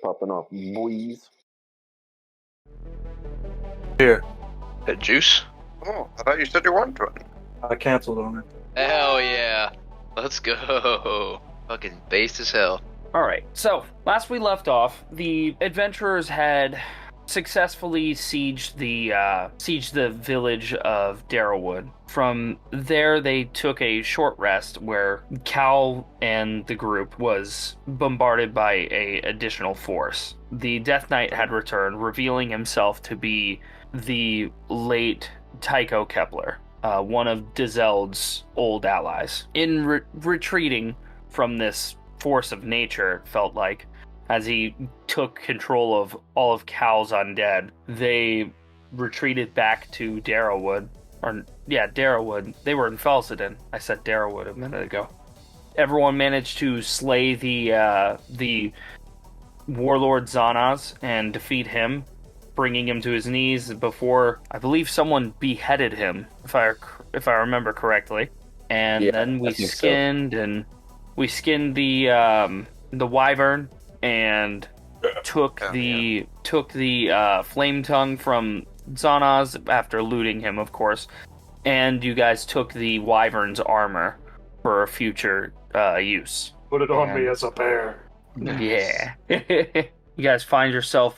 popping off, boys. Here, The juice? Oh, I thought you said you wanted one. I canceled on it. Hell yeah. Let's go. Fucking based as hell. Alright, so, last we left off, the adventurers had successfully sieged the village of Darrowwood. From there, they took a short rest where Cal and the group was bombarded by a additional force. The Death Knight had returned, revealing himself to be the late Tycho Kepler, one of Dezeld's old allies. In retreating from this force of nature, felt like, as he took control of all of Cal's undead, they retreated back to Darrowwood. Darrowwood. They were in Felsidon. I said Darrowwood a minute ago. Everyone managed to slay the warlord Zanaz and defeat him, bringing him to his knees before, I believe, someone beheaded him, if I remember correctly. And then we skinned the wyvern and took the flame tongue from Zanaz after looting him, of course. And you guys took the wyvern's armor for future use. Put it on me as a bear. Yeah. You guys find yourself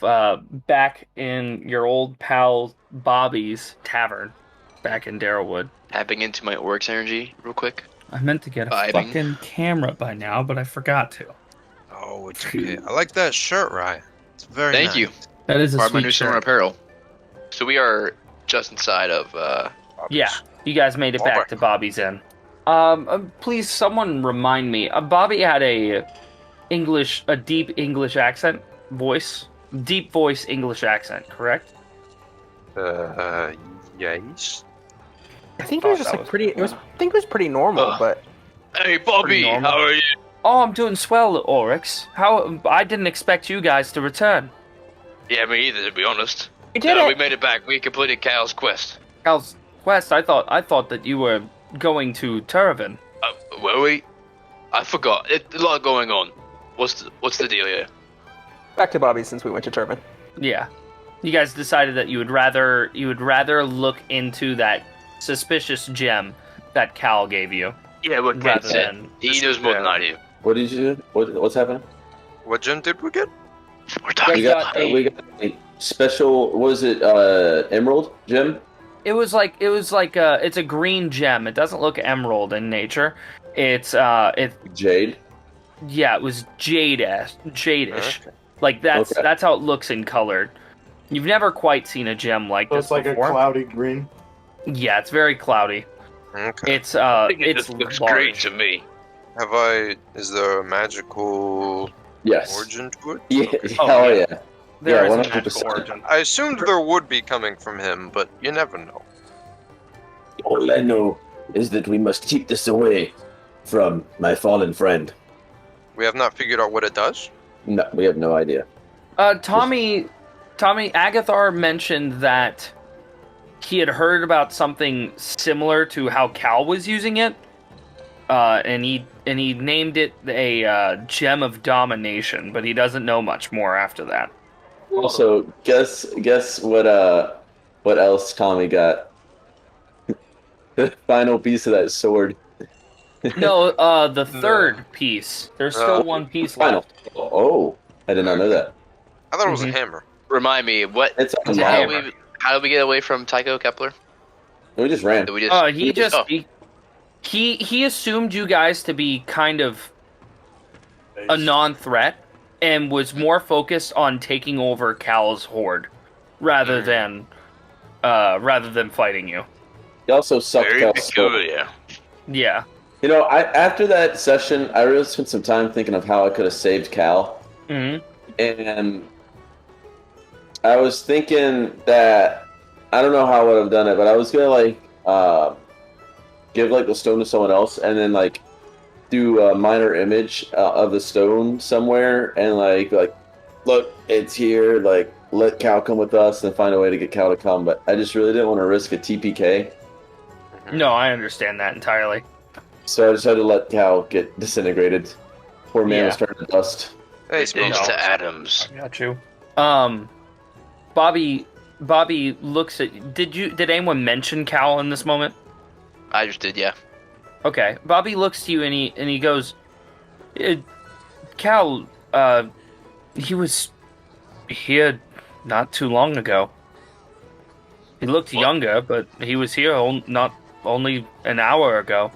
back in your old pal Bobby's tavern, back in Darrowwood. Tapping into my Oryx energy real quick. I meant to get a fucking camera by now, but I forgot to. Oh, it's okay. I like that shirt, Ryan. It's very Thank nice. you. That is a Part of my sweet new summer shirt. apparel. So we are just inside of Yeah, you guys made it All back right. to Bobby's Inn. Please, someone remind me. Bobby had a deep English accent, deep voice English accent, correct? Yes. I think it was just like pretty. I think it was pretty normal, but Hey Bobby, Pretty normal. how are you? Oh, I'm doing swell, Oryx. I didn't expect you guys to return. Yeah, me either, to be honest. we did We it. made it back. We completed Cal's quest. Cal's quest. I thought that you were going to Turvin. Were we? I forgot. A lot going on. What's the deal here? Back to Bobby since we went to Turban. Yeah, you guys decided that you would rather look into that suspicious gem that Cal gave you. Yeah, what Ken Rather said. than- He knows more than I do. What did you do? What's happening? What gem did we get? We're talking We got a- We got a special. What was it? Emerald gem. It was like it's a green gem. It doesn't look emerald in nature. It's Jade. yeah, it was jadish. Okay. Like that's Okay. that's how it looks in colored. You've never quite seen a gem like So this it's like before. a cloudy green. Yeah, it's very cloudy. Okay. It's I think it it's just looks large. great to me. Is there a magical Yes. origin to it? Yeah. Okay. Oh, Hell yeah. yeah. There Yeah, is a 100%. magical origin. I assumed there would be coming from him, but you never know. All I know is that we must keep this away from my fallen friend. We have not figured out what it does. No, we have no idea. Tommy Agathar mentioned that he had heard about something similar to how Cal was using it, and he named it a gem of domination, but he doesn't know much more after that. Also, guess what else Tommy got? The final piece of that sword. No, the third piece. There's still one piece Final. left. Oh, I did not know that. I thought it was Mhm. a hammer. Remind me, It's a how hammer. did we get away from Tycho Kepler? We just ran. Did we just? He just Oh. he assumed you guys to be kind of a non-threat and was more focused on taking over Cal's horde rather than fighting you. He also sucked Very Cal's soul. peculiar. Yeah. You know, after that session, I really spent some time thinking of how I could have saved Cal. hmm And I was thinking that I don't know how I would have done it, but I was gonna give the stone to someone else, and then do a minor image of the stone somewhere, and look, it's here. Let Cal come with us, and find a way to get Cal to come. But I just really didn't want to risk a TPK, No, I understand that entirely. so I just had to let Cal get disintegrated. Poor man was Yeah. turning to dust. Hey, It's Smoke. to Adams. I got you. Bobby looks at. Did anyone mention Cal in this moment? I just did, yeah. Okay. Bobby looks to you and he goes, Cal, he was here not too long ago. He looked What? younger, but he was here not only an hour ago.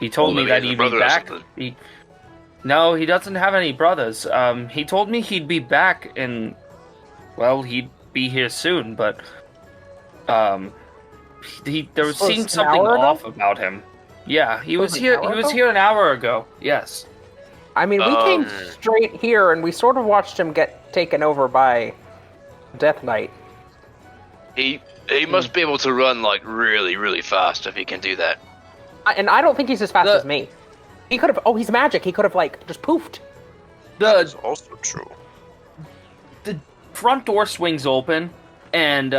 He told me that he'd be back. No, he doesn't have any brothers. He told me he'd be back and, well, he'd be here soon, but there seemed something off about him. Yeah, he was here. He was here an hour ago. Yes. I mean, we came straight here, and we sort of watched him get taken over by Death Knight. He must be able to run like really, really fast if he can do that. And I don't think he's as fast as me. He could have. Oh, he's magic. He could have like just poofed. That's also true. The front door swings open, and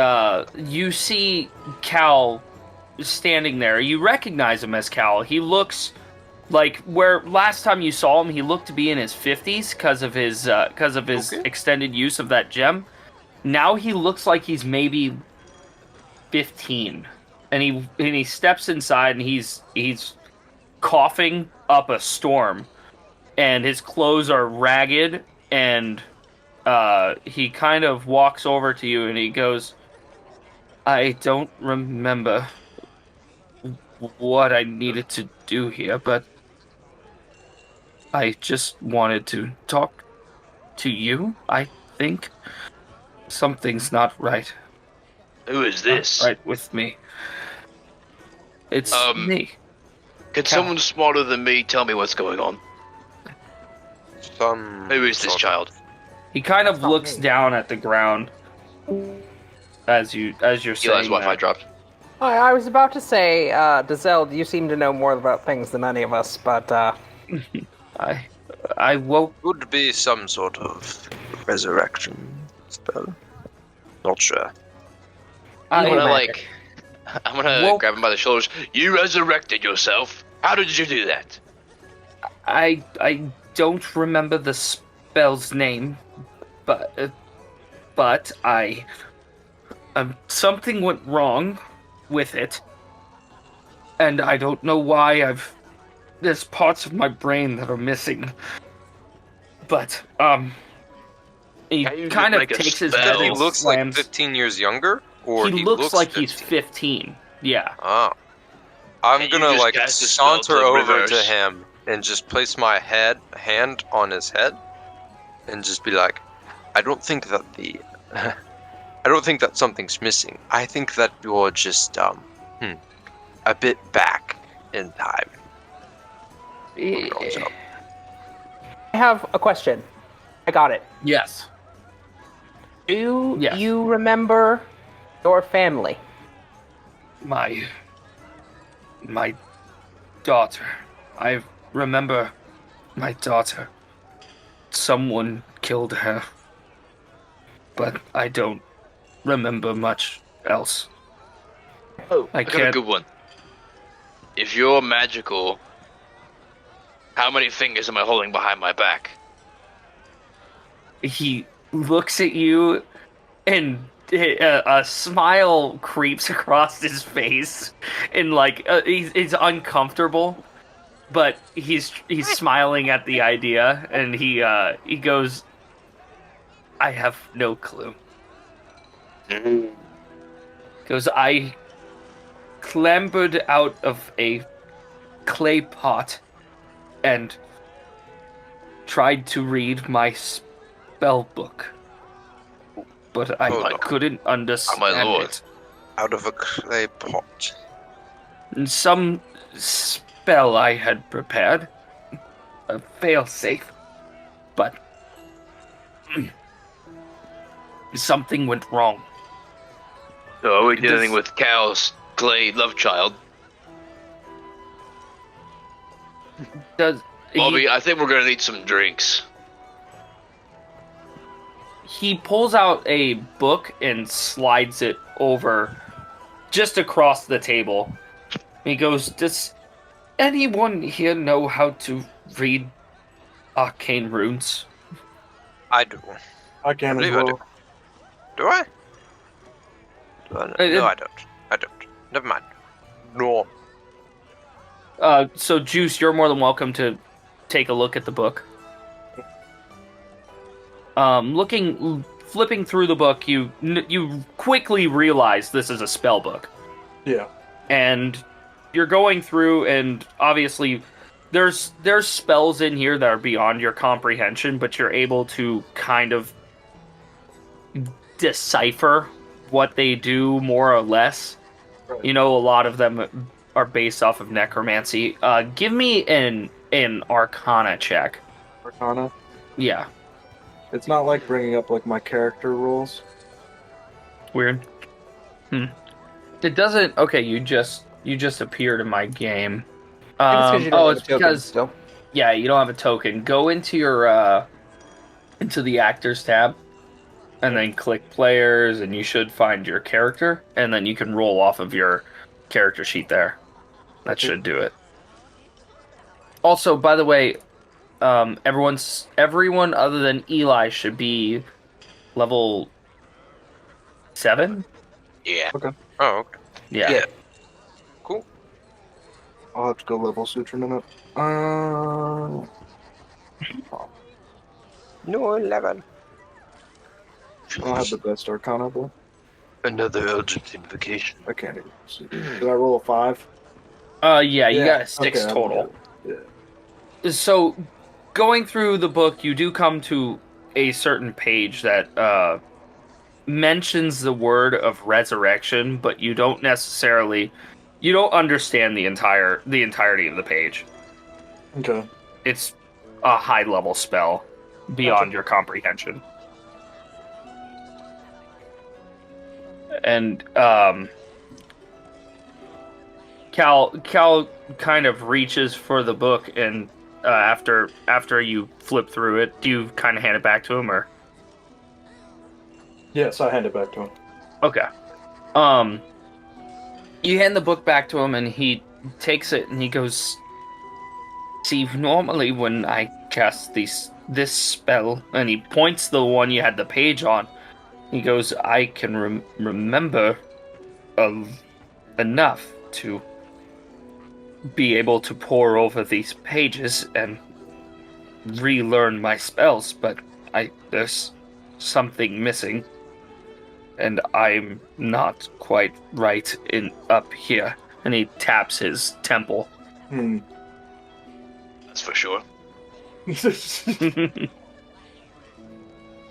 you see Cal standing there. You recognize him as Cal. He looks like where last time you saw him, he looked to be in his 50s because of his extended use of that gem. Now he looks like he's maybe 15, and he steps inside, and he's coughing up a storm, and his clothes are ragged, and he kind of walks over to you, and he goes, "I don't remember what I needed to do here, but I just wanted to talk to you. I think something's not right. Who is this? Not right with me. It's me. Could someone smarter than me tell me what's going on? Who is this child?" He kind of looks down at the ground as you're saying. Eli's Wi-Fi dropped. I was about to say, Dazelle, you seem to know more about things than any of us, but I woke. Would be some sort of resurrection spell. Not sure. I'm gonna grab him by the shoulders. You resurrected yourself. How did you do that? I don't remember the spell's name, but something went wrong with it, and I don't know why. There's parts of my brain that are missing, but he kind of takes his head. He looks like 15 years younger, or he looks like 15? he's 15. Yeah. Oh. I'm gonna like saunter over to him and just place my hand on his head and just be like, I don't think that something's missing. I think that you're just a bit back in time. I have a question. I got it. Yes. Do you remember your family? My daughter. I remember my daughter. Someone killed her. But I don't remember much else. Oh, I got a good one. If you're magical, how many fingers am I holding behind my back? He looks at you, and a smile creeps across his face, and like he's uncomfortable, but he's smiling at the idea, and he goes, "I have no clue." Goes, "I clambered out of a clay pot and tried to read my spell book, but I couldn't understand it. Out of a clay pot. And some spell I had prepared, a fail-safe, but something went wrong." So are we dealing with Cal's clay love child? Bobby, I think we're gonna need some drinks. He pulls out a book and slides it over just across the table. He goes, "Does anyone here know how to read arcane runes. I do. I can as believe I well. Do I? No, I don't. I don't. Never mind. No. So Juice, you're more than welcome to take a look at the book. Flipping through the book, you quickly realize this is a spell book. Yeah. And you're going through, and obviously there's spells in here that are beyond your comprehension, but you're able to kind of decipher what they do more or less. Right. You know, a lot of them are based off of necromancy. Give me an Arcana check. Arcana. Yeah. It's not like bringing up like my character rules. Weird. It doesn't. Okay, you just appeared in my game. It's because yeah, you don't have a token. Go into your into the actors tab, and then click players, and you should find your character, and then you can roll off of your character sheet there. That should do it. Also, by the way, everyone other than Eli should be level 7. Yeah. Okay. Oh, okay. Yeah. Cool. I'll have to go level suture in a minute. No level. I don't have the best Arcana, though. Another urgent invocation. I can't even see. Did I roll a 5? Yeah, you got a 6 okay, total. Yeah. So, going through the book, you do come to a certain page that mentions the word of resurrection, but you don't understand the entirety of the page. Okay. It's a high level spell beyond your comprehension. And Cal kind of reaches for the book, and after you flip through it, do you kind of hand it back to him, or? Yes, I hand it back to him. Okay. You hand the book back to him, and he takes it, and he goes, "See, normally when I cast this spell," and he points the one you had the page on. He goes, "I can remember enough to be able to pore over these pages and relearn my spells, but there's something missing, and I'm not quite right up here." And he taps his temple. That's for sure.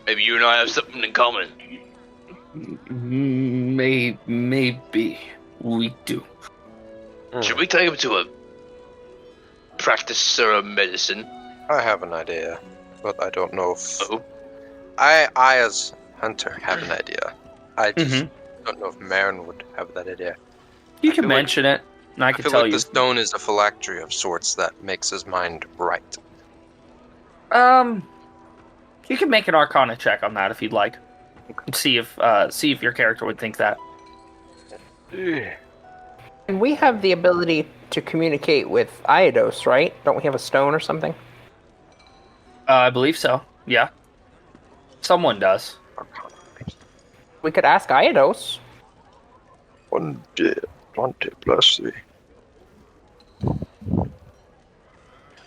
Maybe you and I have something in common. Maybe we do. Should we take him to a practicer of medicine? I have an idea, but I don't know if... I as Hunter have an idea. I just don't know if Marin would have that idea. You can mention it, and I can tell you. The stone is a phylactery of sorts that makes his mind right. You can make an Arcana check on that if you'd like. See if your character would think that. And we have the ability to communicate with SWTHOS, right? Don't we have a stone or something? I believe so. Yeah. Someone does. We could ask SWTHOS. 1d20 plus 3.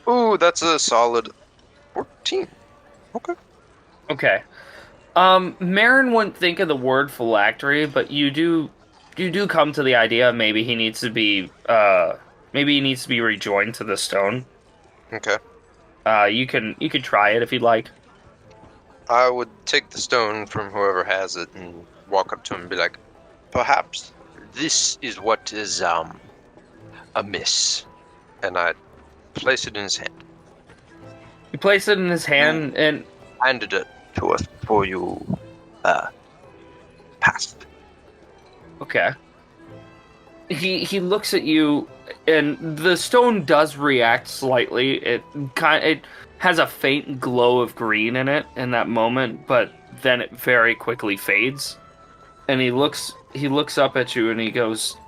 Ooh, that's a solid 14. Okay. Okay. Marin wouldn't think of the word phylactery, but you do come to the idea maybe he needs to be rejoined to the stone. Okay. You can try it if you'd like. I would take the stone from whoever has it and walk up to him and be like, "Perhaps this is what is amiss," and I'd place it in his hand. You place it in his hand and handed it to us before you passed. Okay. He looks at you, and the stone does react slightly. It has a faint glow of green in it in that moment, but then it very quickly fades. And he looks up at you and he goes,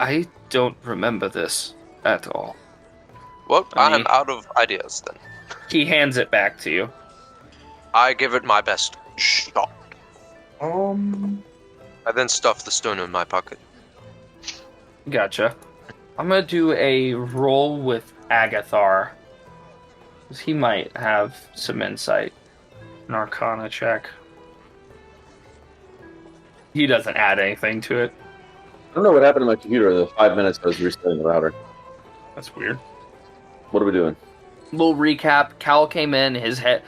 "I don't remember this at all." Well, I'm out of ideas then. He hands it back to you. I give it my best shot. I I then stuff the stone in my pocket. Gotcha. I'm gonna do a roll with Agathar. Because he might have some insight. An Arcana check. He doesn't add anything to it. I don't know what happened to my computer in the 5 minutes I was resetting the router. That's weird. What are we doing? Little recap. Cal came in. His head,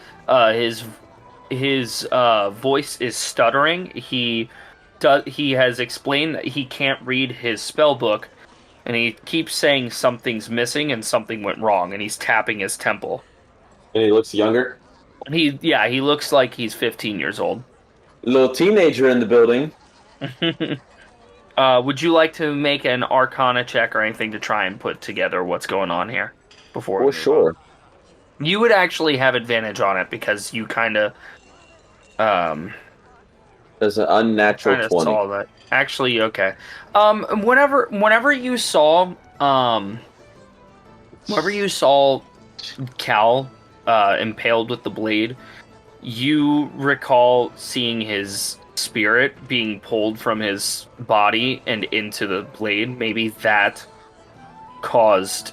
his voice is stuttering. He has explained that he can't read his spell book, and he keeps saying something's missing and something went wrong, and he's tapping his temple. And he looks younger? He looks like he's 15 years old. Little teenager in the building. Would you like to make an Arcana check or anything to try and put together what's going on here? Before Well, sure. You would actually have advantage on it because you kind of There's an unnatural 20. saw that. Actually, okay. Whenever you saw Cal impaled with the blade, you recall seeing his spirit being pulled from his body and into the blade. Maybe that caused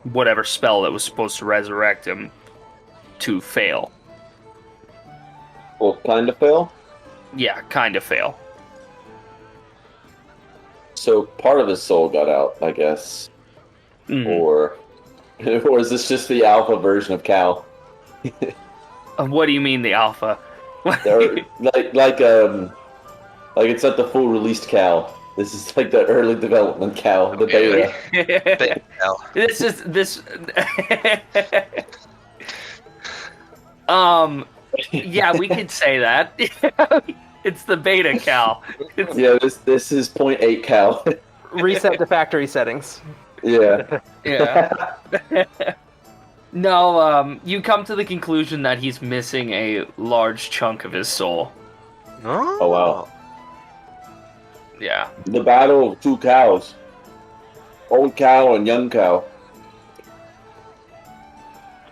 whatever spell that was supposed to resurrect him to fail. Well, kind of fail? Yeah, kind of fail. So part of his soul got out, I guess. Or is this just the alpha version of Cal? What do you mean the alpha? like it's not the full released Cal. This is like the early development Cal, the beta. Beta Cal. This. Yeah, we could say that. It's the beta Cal. Yeah, this is 0.8 Cal. Reset to factory settings. Yeah. Yeah. No, you come to the conclusion that he's missing a large chunk of his soul. Oh wow. Yeah. The battle of two cows. Old cow and young cow.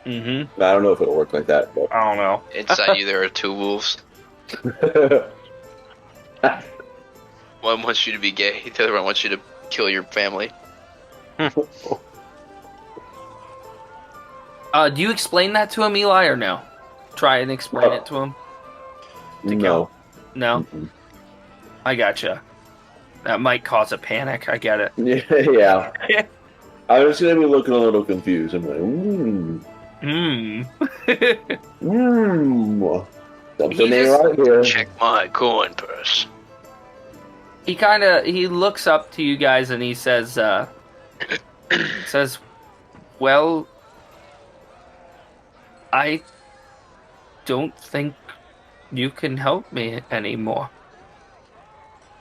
Mm-hmm. I don't know if it'll work like that, but I don't know. Inside you there are two wolves. One wants you to be gay, the other one wants you to kill your family. Do you explain that to him, Eli, or no? Try and explain it to him? No. No? Mm-mm. I gotcha. That might cause a panic, I get it. Yeah. I was gonna be looking a little confused. I'm like, something ain't right here. Check my coin purse. He looks up to you guys and he says, well, I don't think you can help me anymore.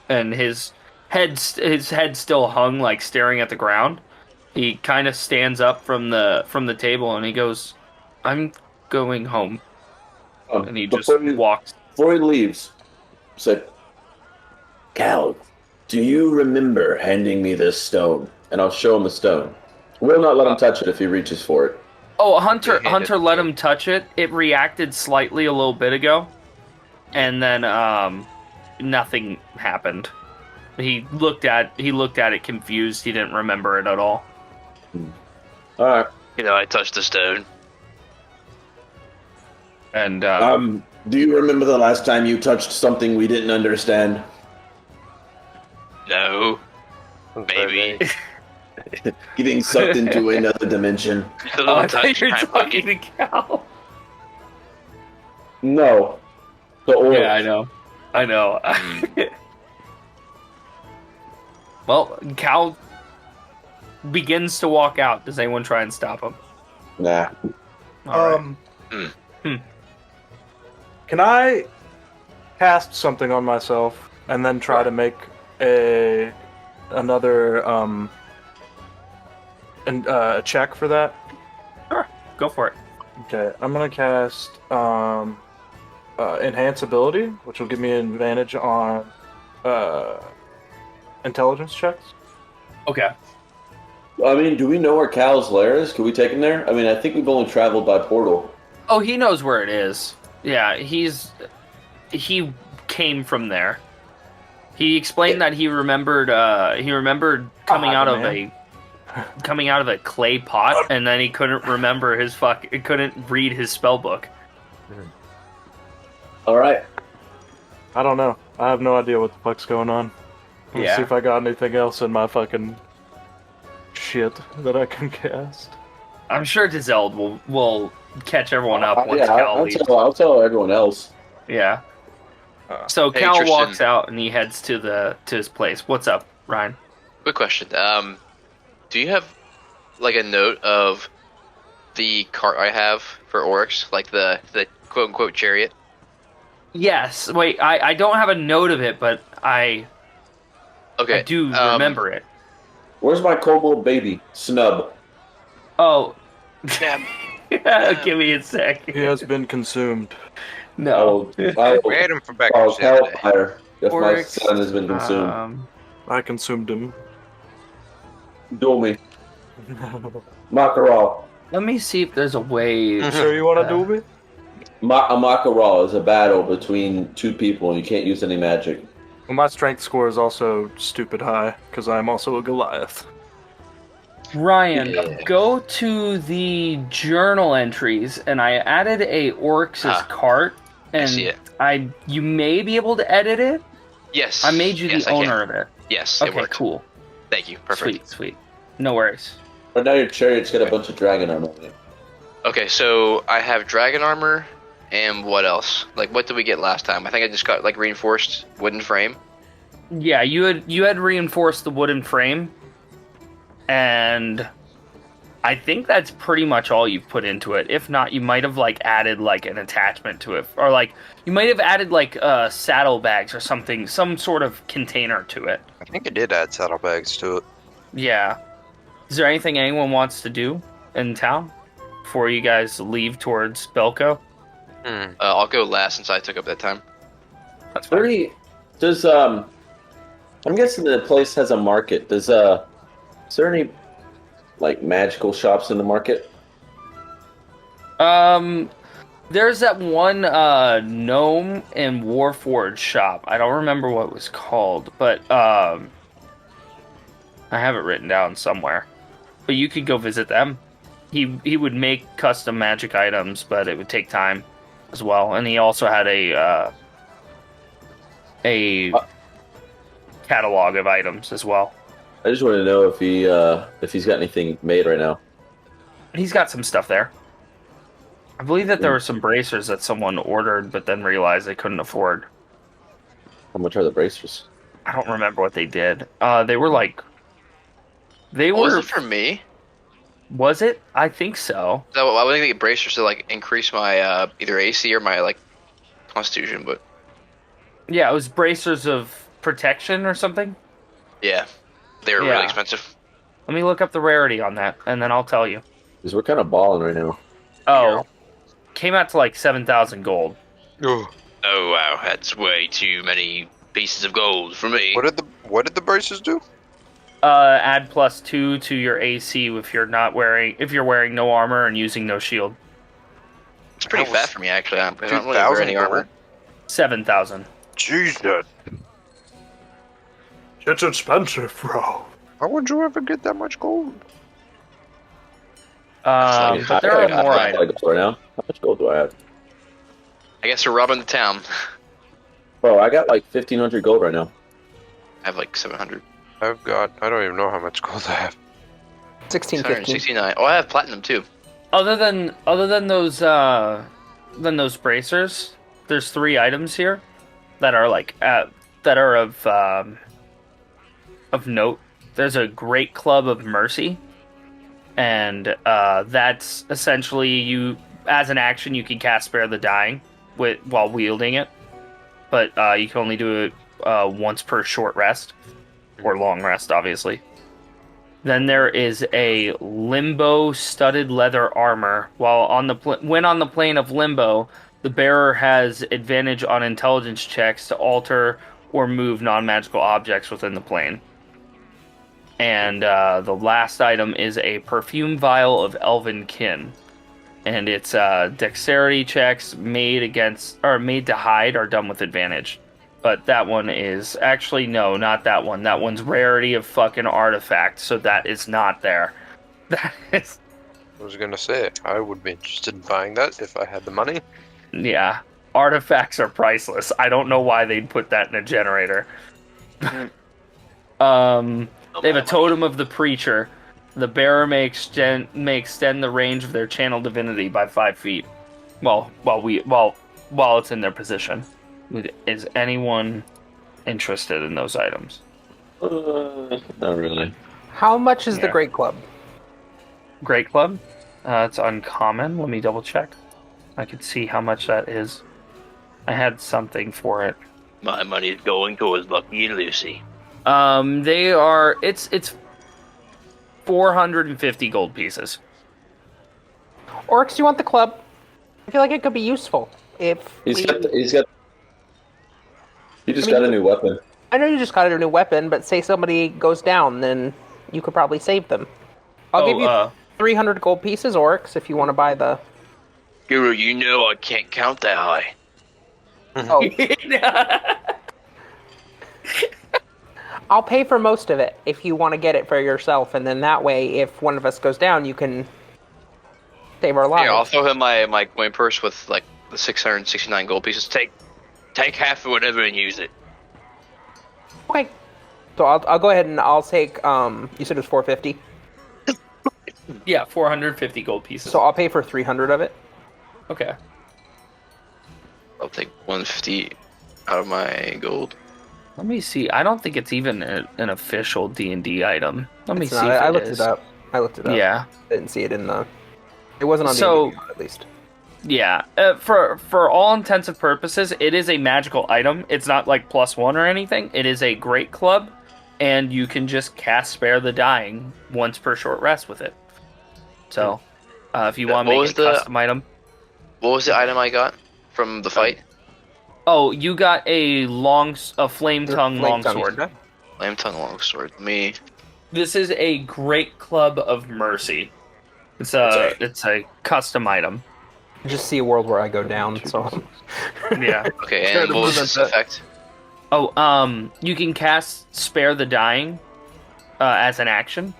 And his head still hung, like staring at the ground. He kind of stands up from the table and he goes, "I'm going home." And he just walks. Before he leaves, said, "Cal, do you remember handing me this stone?" And I'll show him the stone. We'll not let him touch it if he reaches for it. Oh, Hunter let him touch it. It reacted slightly a little bit ago, and then nothing happened. He looked at it confused. He didn't remember it at all. All right. I touched the stone. And do you remember the last time you touched something we didn't understand? No. Maybe. Getting sucked into another dimension. I thought you were talking to Cal. No. The orc. Yeah, I know. Well, Cal begins to walk out. Does anyone try and stop him? Nah. All right. Can I cast something on myself and then try to make another check for that? Sure, go for it. Okay, I'm gonna cast Enhance Ability, which will give me an advantage on intelligence checks. Okay. I mean, do we know where Cal's lair is? Can we take him there? I mean, I think we've only traveled by portal. Oh, he knows where it is. Yeah, he came from there. He explained that he remembered coming out of a clay pot, and then he couldn't remember couldn't read his spell book. All right. I don't know. I have no idea what the fuck's going on. Let's Yeah. see if I got anything else in my fucking shit that I can cast. I'm sure Dizelde will catch everyone up once Yeah, Cal leaves. I'll tell everyone else. Yeah. So Hey, Cal Tristan. walks out and he heads to his place. What's up, Ryan? Quick question. Do you have like a note of the cart I have for Oryx, like the quote unquote chariot? Yes. Wait, I don't have a note of it, but I do remember it. Where's my kobold baby? Snub. Oh. Damn. Give me a sec. He has been consumed. No. We had him for breakfast the other day. Hellfire. If my Oryx, son has been consumed. I consumed him. Duel me. Macaral. Let me see if there's a way. Sure you want to do me? A Macaral is a battle between two people and you can't use any magic. Well, my strength score is also stupid high, because I am also a Goliath. Ryan, Yeah. go to the journal entries, and I added a Oryx's cart, and see it. you may be able to edit it. Yes. I made you Yes, the I can. owner of it. Yes, it Okay, worked. cool. Thank you. Perfect. Sweet. No worries. But now your chariot's got a bunch of dragon armor on it. Okay, so I have dragon armor, and what else? Like, what did we get last time? I think I just got like reinforced wooden frame. Yeah, you had reinforced the wooden frame, and I think that's pretty much all you've put into it. If not, you might have like added like an attachment to it, or like you might have added like saddlebags or something, some sort of container to it. I think I did add saddlebags to it. Yeah. Is there anything anyone wants to do in town before you guys leave towards Belco? I'll go last since I took up that time. That's fine. I'm guessing the place has a market. Is there any like magical shops in the market? There's that one gnome and warforged shop. I don't remember what it was called, but I have it written down somewhere. But you could go visit them. He would make custom magic items, but it would take time as well. And he also had a catalog of items as well. I just want to know if he's got anything made right now. He's got some stuff there. I believe that there were some bracers that someone ordered, but then realized they couldn't afford. How much are the bracers? I don't remember what they did. They were like... Was it for me? Was it? I think so. So I wouldn't get bracers to like increase my either AC or my like constitution, but Yeah, it was bracers of protection or something. yeah, they were Yeah. really expensive. Let me look up the rarity on that, and then I'll tell you. Because we're kind of balling right now. Oh, came out to like 7,000 gold. Ooh. Oh wow, that's way too many pieces of gold for me. What did the braces do? Add +2 to your AC if you're wearing no armor and using no shield. It's pretty That was fat for me actually. I don't really 2,000 wear any armor. 7,000. Jesus. It's expensive, bro. How would you ever get that much gold? But there are more items. Right now. How much gold do I have? I guess we're robbing the town. Bro, I got like 1,500 gold right now. I have like 700. I don't even know how much gold I have. 1650. 769. Oh, I have platinum too. Other than those bracers, there's 3 items here that are like that are of note. There's a Great Club of Mercy, and that's essentially you as an action you can cast Spare the Dying while wielding it, but you can only do it once per short rest or long rest, obviously. Then there is a Limbo studded leather armor. When on the plane of Limbo, the bearer has advantage on intelligence checks to alter or move non-magical objects within the plane. And the last item is a perfume vial of elven kin. And it's dexterity checks made to hide are done with advantage. But that one is actually no, not that one. That one's rarity of fucking artifact, so that is not there. That is. I was gonna say I would be interested in buying that if I had the money. Yeah, artifacts are priceless. I don't know why they'd put that in a generator. They have a totem of the preacher. The bearer may extend the range of their channel divinity by 5 feet. While it's in their position. Is anyone interested in those items? Not really. How much is the Great Club? Great Club? It's uncommon. Let me double check. I could see how much that is. I had something for it. My money's going towards Lucky and Lucy. They are. It's 450 gold pieces. Oryx, do you want the club? I feel like it could be useful if He just got a new weapon. I know you just got a new weapon, but say somebody goes down, then you could probably save them. I'll give you 300 gold pieces, Oryx, if you want to buy the... Guru, you know I can't count that high. Oh. I'll pay for most of it if you want to get it for yourself, and then that way, if one of us goes down, you can save our lives. Yeah, I'll throw him my coin purse with like the 669 gold pieces. Take half of whatever and use it. Okay. So I'll go ahead and I'll take, you said it was 450? Yeah, 450 gold pieces. So I'll pay for 300 of it. Okay. I'll take 150 out of my gold. Let me see. I don't think it's even an official D&D item. Let me see if I it looked is. it up. Yeah. I didn't see it in the... It wasn't on So- D&D, at least. Yeah, for all intents and purposes, it is a magical item. It's not like +1 or anything. It is a great club, and you can just cast Spare the Dying once per short rest with it. So, if you want to make a custom item. What was the item I got from the fight? Oh, you got a flame tongue longsword. Flame tongue longsword. This is a great club of mercy. It's a custom item. I just see a world where I go down, so... Yeah. Okay, and what was this effect? Oh, you can cast Spare the Dying as an action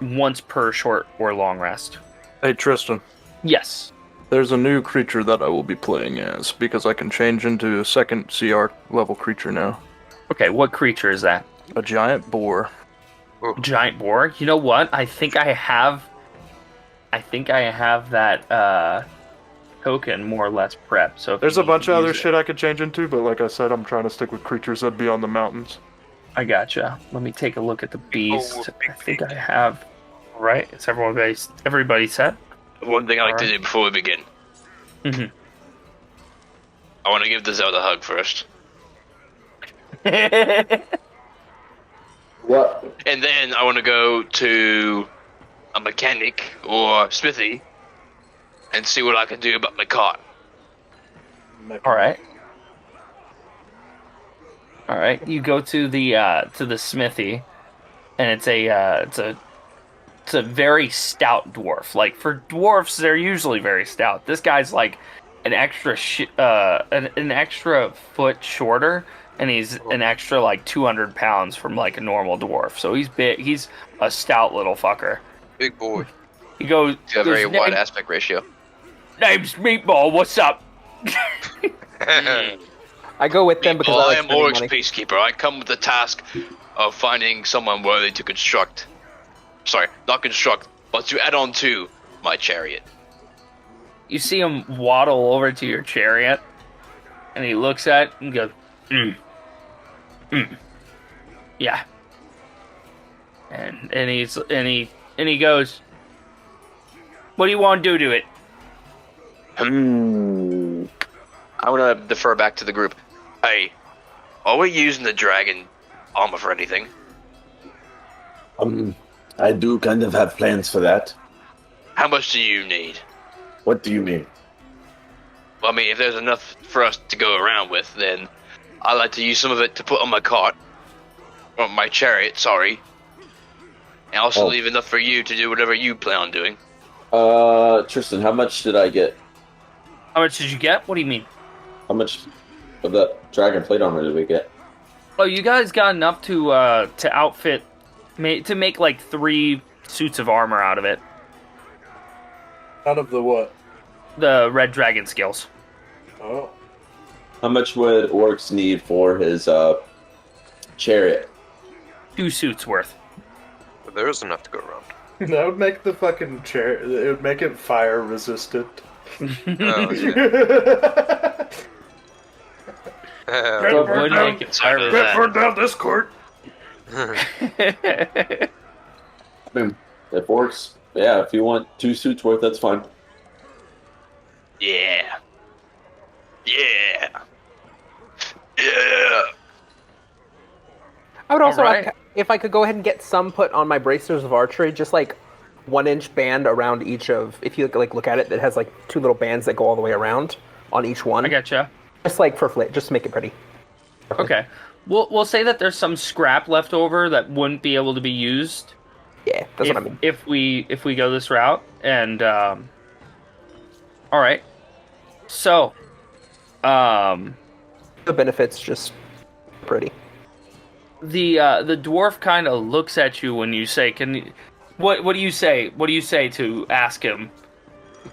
once per short or long rest. Hey, Tristan. Yes. There's a new creature that I will be playing as, because I can change into a second CR level creature now. Okay, what creature is that? A giant boar. Giant boar? You know what? I think I have that token more or less prepped. So There's a bunch of other shit I could change into, but like I said, I'm trying to stick with creatures that'd be on the mountains. I gotcha. Let me take a look at the beast. I think I have. Right? Is everybody set? One thing I like to do before we begin. Mm-hmm. I want to give the Zelda a hug first. What? And then I want to go to a mechanic or smithy and see what I can do about my cart. All right. You go to the smithy, and it's a very stout dwarf. Like for dwarfs, they're usually very stout. This guy's like an extra an extra foot shorter, and he's an extra like 200 pounds from like a normal dwarf. So he's big. He's a stout little fucker. Big boy. He goes. You have a very wide aspect ratio. Name's Meatball. What's up? I go with them because I I am like Oryx money. Peacekeeper. I come with the task of finding someone worthy to construct. Sorry, not construct, but to add on to my chariot. You see him waddle over to your chariot, and he looks at it and goes, yeah. And he goes, what do you want to do to it? I'm gonna defer back to the group. Hey, are we using the dragon armor for anything? I do kind of have plans for that. How much do you need? What do you mean? Well, I mean, if there's enough for us to go around with, then I'd like to use some of it to put on my cart. Or my chariot, sorry. And also Oh. leave enough for you to do whatever you plan on doing. Tristan, how much did I get? How much did you get? What do you mean? How much of that dragon plate armor did we get? Oh, you guys got enough to outfit, to make like 3 suits of armor out of it. Out of the what? The red dragon scales. Oh. How much would Orcs need for his chariot? 2 suits worth. But there is enough to go around. That would make the fucking chair. It would make it fire resistant. Oh, yeah. Would make it fire resistant. Burn down this court. I mean, if Orcs, yeah, if you want 2 suits worth, that's fine. Yeah. Yeah. Yeah. I would also, Alright. like, if I could go ahead and get some put on my bracers of archery, just like 1-inch band around each of. If you like look at it, it has like 2 little bands that go all the way around on each one. I getcha. Just like for just to make it pretty. Okay. We'll say that there's some scrap left over that wouldn't be able to be used Yeah, that's what I mean. if we go this route. And all right. So, The benefits just pretty. the dwarf kind of looks at you when you say, "Can you?" What do you say? What do you say to ask him?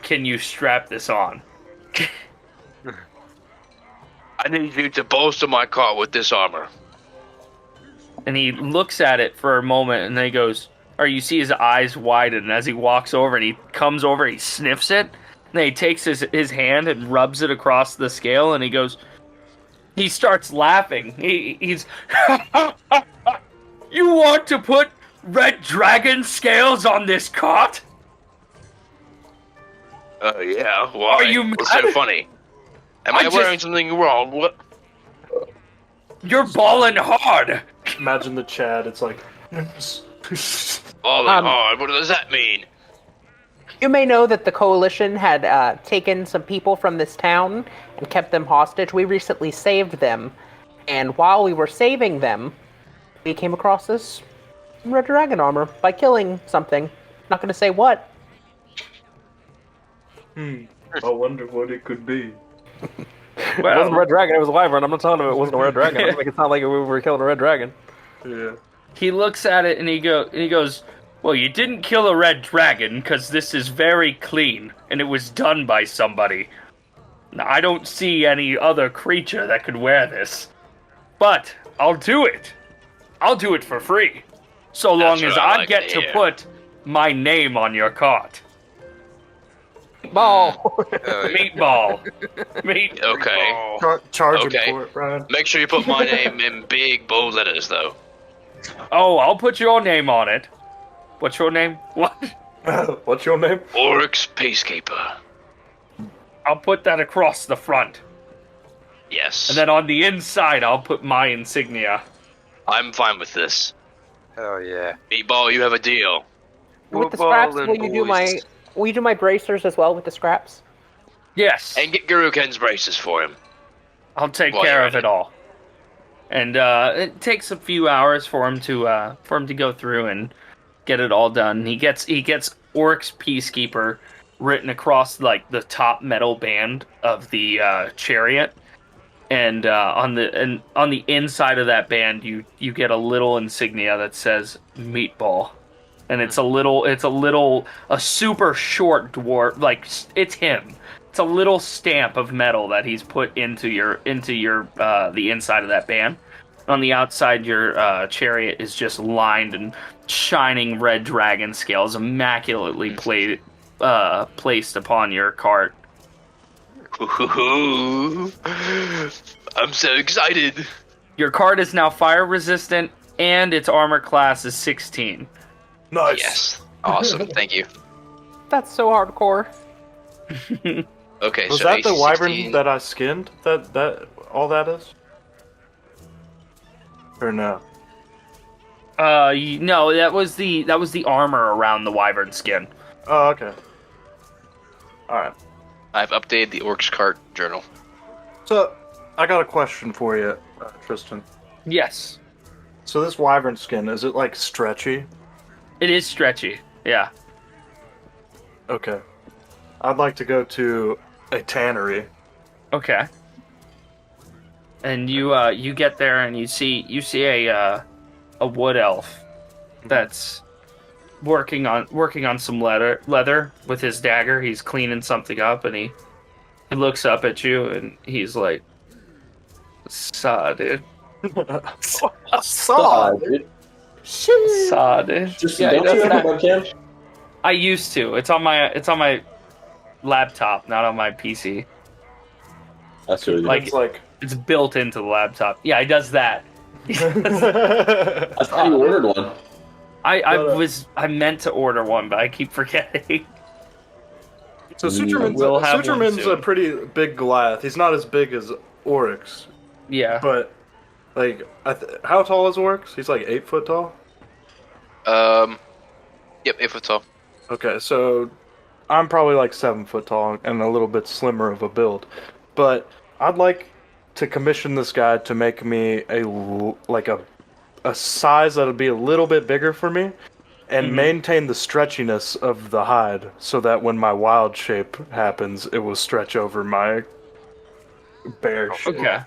Can you strap this on? I need you to bolster my cart with this armor. And he looks at it for a moment, and then he goes, or you see his eyes widen as he walks over, and he comes over, he sniffs it, and then he takes his hand and rubs it across the scale, and he goes, he starts laughing. He's, you want to put red dragon scales on this cart? Oh, yeah? Why? Are you What's mad? so funny? Am I I just- wearing something wrong? What? You're balling hard. Imagine the Chad. It's like. Falling hard? What does that mean? You may know that the coalition had taken some people from this town and kept them hostage. We recently saved them, and while we were saving them, we came across this red dragon armor by killing something. Not going to say what. I wonder what it could be. It wasn't a red dragon, it was a wyvern. I'm not telling him it wasn't a red dragon. I'm making it sound like we were killing a red dragon. Yeah. He looks at it and he goes, well, you didn't kill a red dragon because this is very clean and it was done by somebody. Now, I don't see any other creature that could wear this, but I'll do it. I'll do it for free, so long That's as what I I like get to to hear. put my name on your cart. Ball. Oh, yeah. Meatball. Meat. Okay. Charge him Okay. for it, Brian. Make sure you put my name in big, bold letters, though. Oh, I'll put your name on it. What's your name? What? What's your name? Oryx Peacekeeper. I'll put that across the front. Yes. And then on the inside, I'll put my insignia. I'm fine with this. Hell yeah. Meatball, you have a deal. With the We're scraps, balling, will you do my bracers as well with the scraps? Yes, And get Guruken's braces for him. I'll take Well, care you're of at it all. And it takes a few hours for him to go through and get it all done. He gets Oryx Peacekeeper written across like the top metal band of the chariot, and on the inside of that band you get a little insignia that says Meatball, and it's a super short dwarf, like it's him. It's a little stamp of metal that he's put into your the inside of that band. On the outside, your chariot is just lined and shining red dragon scales, immaculately placed upon your cart. Ooh, I'm so excited. Your cart is now fire resistant, and its armor class is 16. Nice. Yes. Awesome. Thank you. That's so hardcore. Okay, Was so that the AC wyvern 16. that I skinned? That all that is? Or no? No, that was the armor around the wyvern skin. Oh, okay. Alright. I've updated the Orcs Cart journal. So, I got a question for you, Tristan. Yes. So this wyvern skin, is it like stretchy? It is stretchy. Yeah. Okay. I'd like to go to a tannery. Okay. And you get there and you see a wood elf that's working on some leather with his dagger. He's cleaning something up and he looks up at you and he's like, "Saw, dude. Saw, dude. Saw, dude." Just Yeah, don't he you does have a that. webcam? I used to. It's on my laptop, not on my PC. That's really Like- It's like... It's built into the laptop. Yeah, he does that. I thought you ordered one. I meant to order one, but I keep forgetting. So We'll have one Sucherman's a soon. pretty big Goliath. He's not as big as Oryx, Yeah. but like, how tall is Oryx? He's like 8 foot tall. Yep, 8 foot tall. Okay, so I'm probably like 7 foot tall and a little bit slimmer of a build, but I'd like to commission this guy to make me a size that'll be a little bit bigger for me, and maintain the stretchiness of the hide, so that when my wild shape happens, it will stretch over my bear shape. Okay.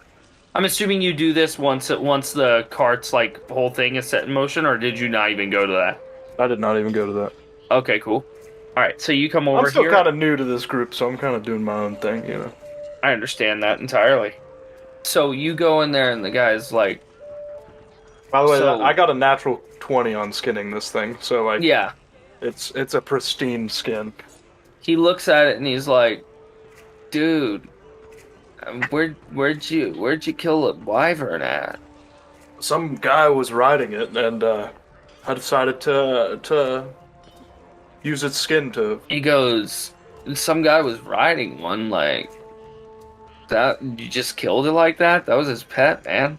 I'm assuming you do this once the cart's like whole thing is set in motion, or did you not even go to that? I did not even go to that. Okay, cool. All right, so you come over I'm still here. kind of new to this group, so I'm kind of doing my own thing, you know. I understand that entirely. So you go in there, and the guy's like, By the way, So- I got a natural 20 on skinning this thing, so like, "Yeah." it's a pristine skin. He looks at it and he's like, "Dude, where'd you kill a wyvern at?" Some guy was riding it, and I decided to use its skin to. He goes, "Some guy was riding one like that. You just killed it like that? That was his pet, man."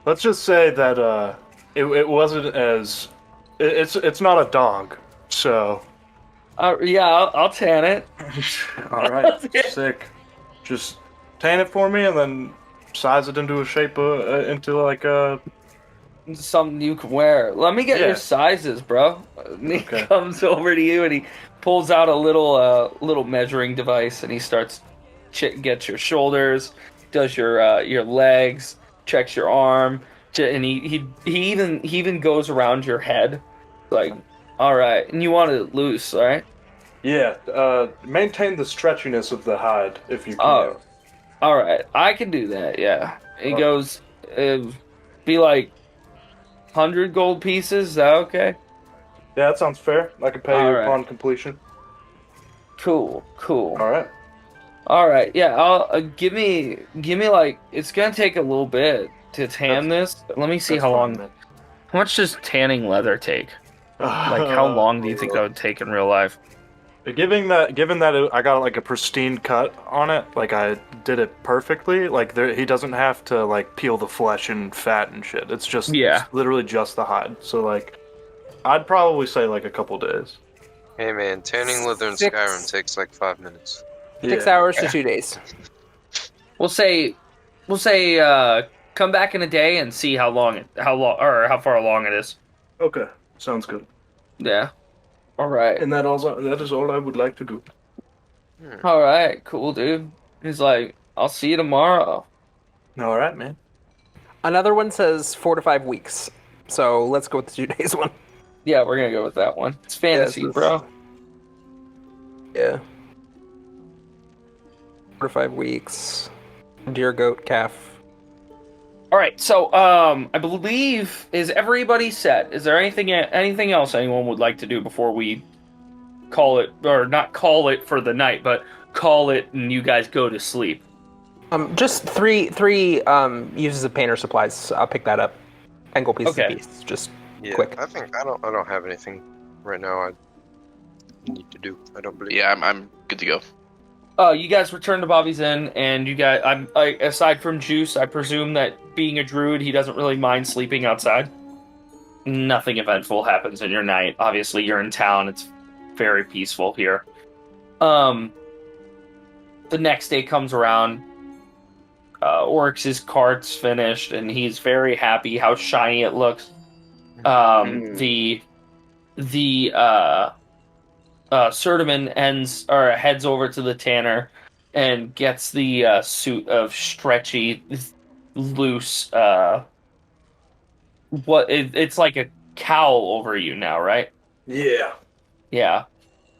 Let's just say that it wasn't as. It's not a dog, so. Yeah, I'll tan it. All right, sick. Just tan it for me, and then size it into a shape into like a. Something you can wear. Let me get Yeah. your sizes, bro. And he Okay. comes over to you and he pulls out a little measuring device and he starts gets your shoulders, does your legs, checks your arm, and he even goes around your head, like, all right, and you want it loose, all right? Yeah, maintain the stretchiness of the hide if you can. Oh, all right, I can do that. Yeah. He goes, be like 100 gold pieces. Is that okay? Yeah, that sounds fair. I can pay you Alright. upon completion. Cool. All right. Yeah. I'll give me like, it's gonna take a little bit to tan this. Let me see That's how fine, long. man. How much does tanning leather take? Like, how long do you think that would take in real life? Given that I got like a pristine cut on it, like I did it perfectly. Like he doesn't have to like peel the flesh and fat and shit. It's just it's literally just the hide. So like, I'd probably say like a couple days. Hey man, tanning leather in 6 Skyrim takes like 5 minutes. 6 hours to 2 days. We'll say, come back in a day and see how far along it is. Okay, sounds good. Yeah. All right. And that is all I would like to do. All right. Cool, dude. He's like, I'll see you tomorrow. All right, man. Another one says 4 to 5 weeks. So let's go with the 2 days one. Yeah, we're gonna go with that one. It's fantasy, Yes, bro. Yeah. 4 to 5 weeks. Deer, goat, calf. All right. So, I believe, is everybody set? Is there anything else anyone would like to do before we call it, or not call it for the night, but call it and you guys go to sleep? Just three uses of painter supplies. I'll pick that up. And gold pieces Okay. apiece. Just Yeah, quick. I think I don't have anything right now. I need to do. I don't believe. Yeah, I'm good to go. You guys return to Bobby's Inn, and you guys, aside from Juice, I presume that being a druid, he doesn't really mind sleeping outside. Nothing eventful happens in your night. Obviously, you're in town. It's very peaceful here. The next day comes around. Oryx's cart's finished, and he's very happy how shiny it looks. The Sertiman heads over to the tanner and gets the suit of stretchy, loose. It's like a cowl over you now, right? Yeah. Yeah.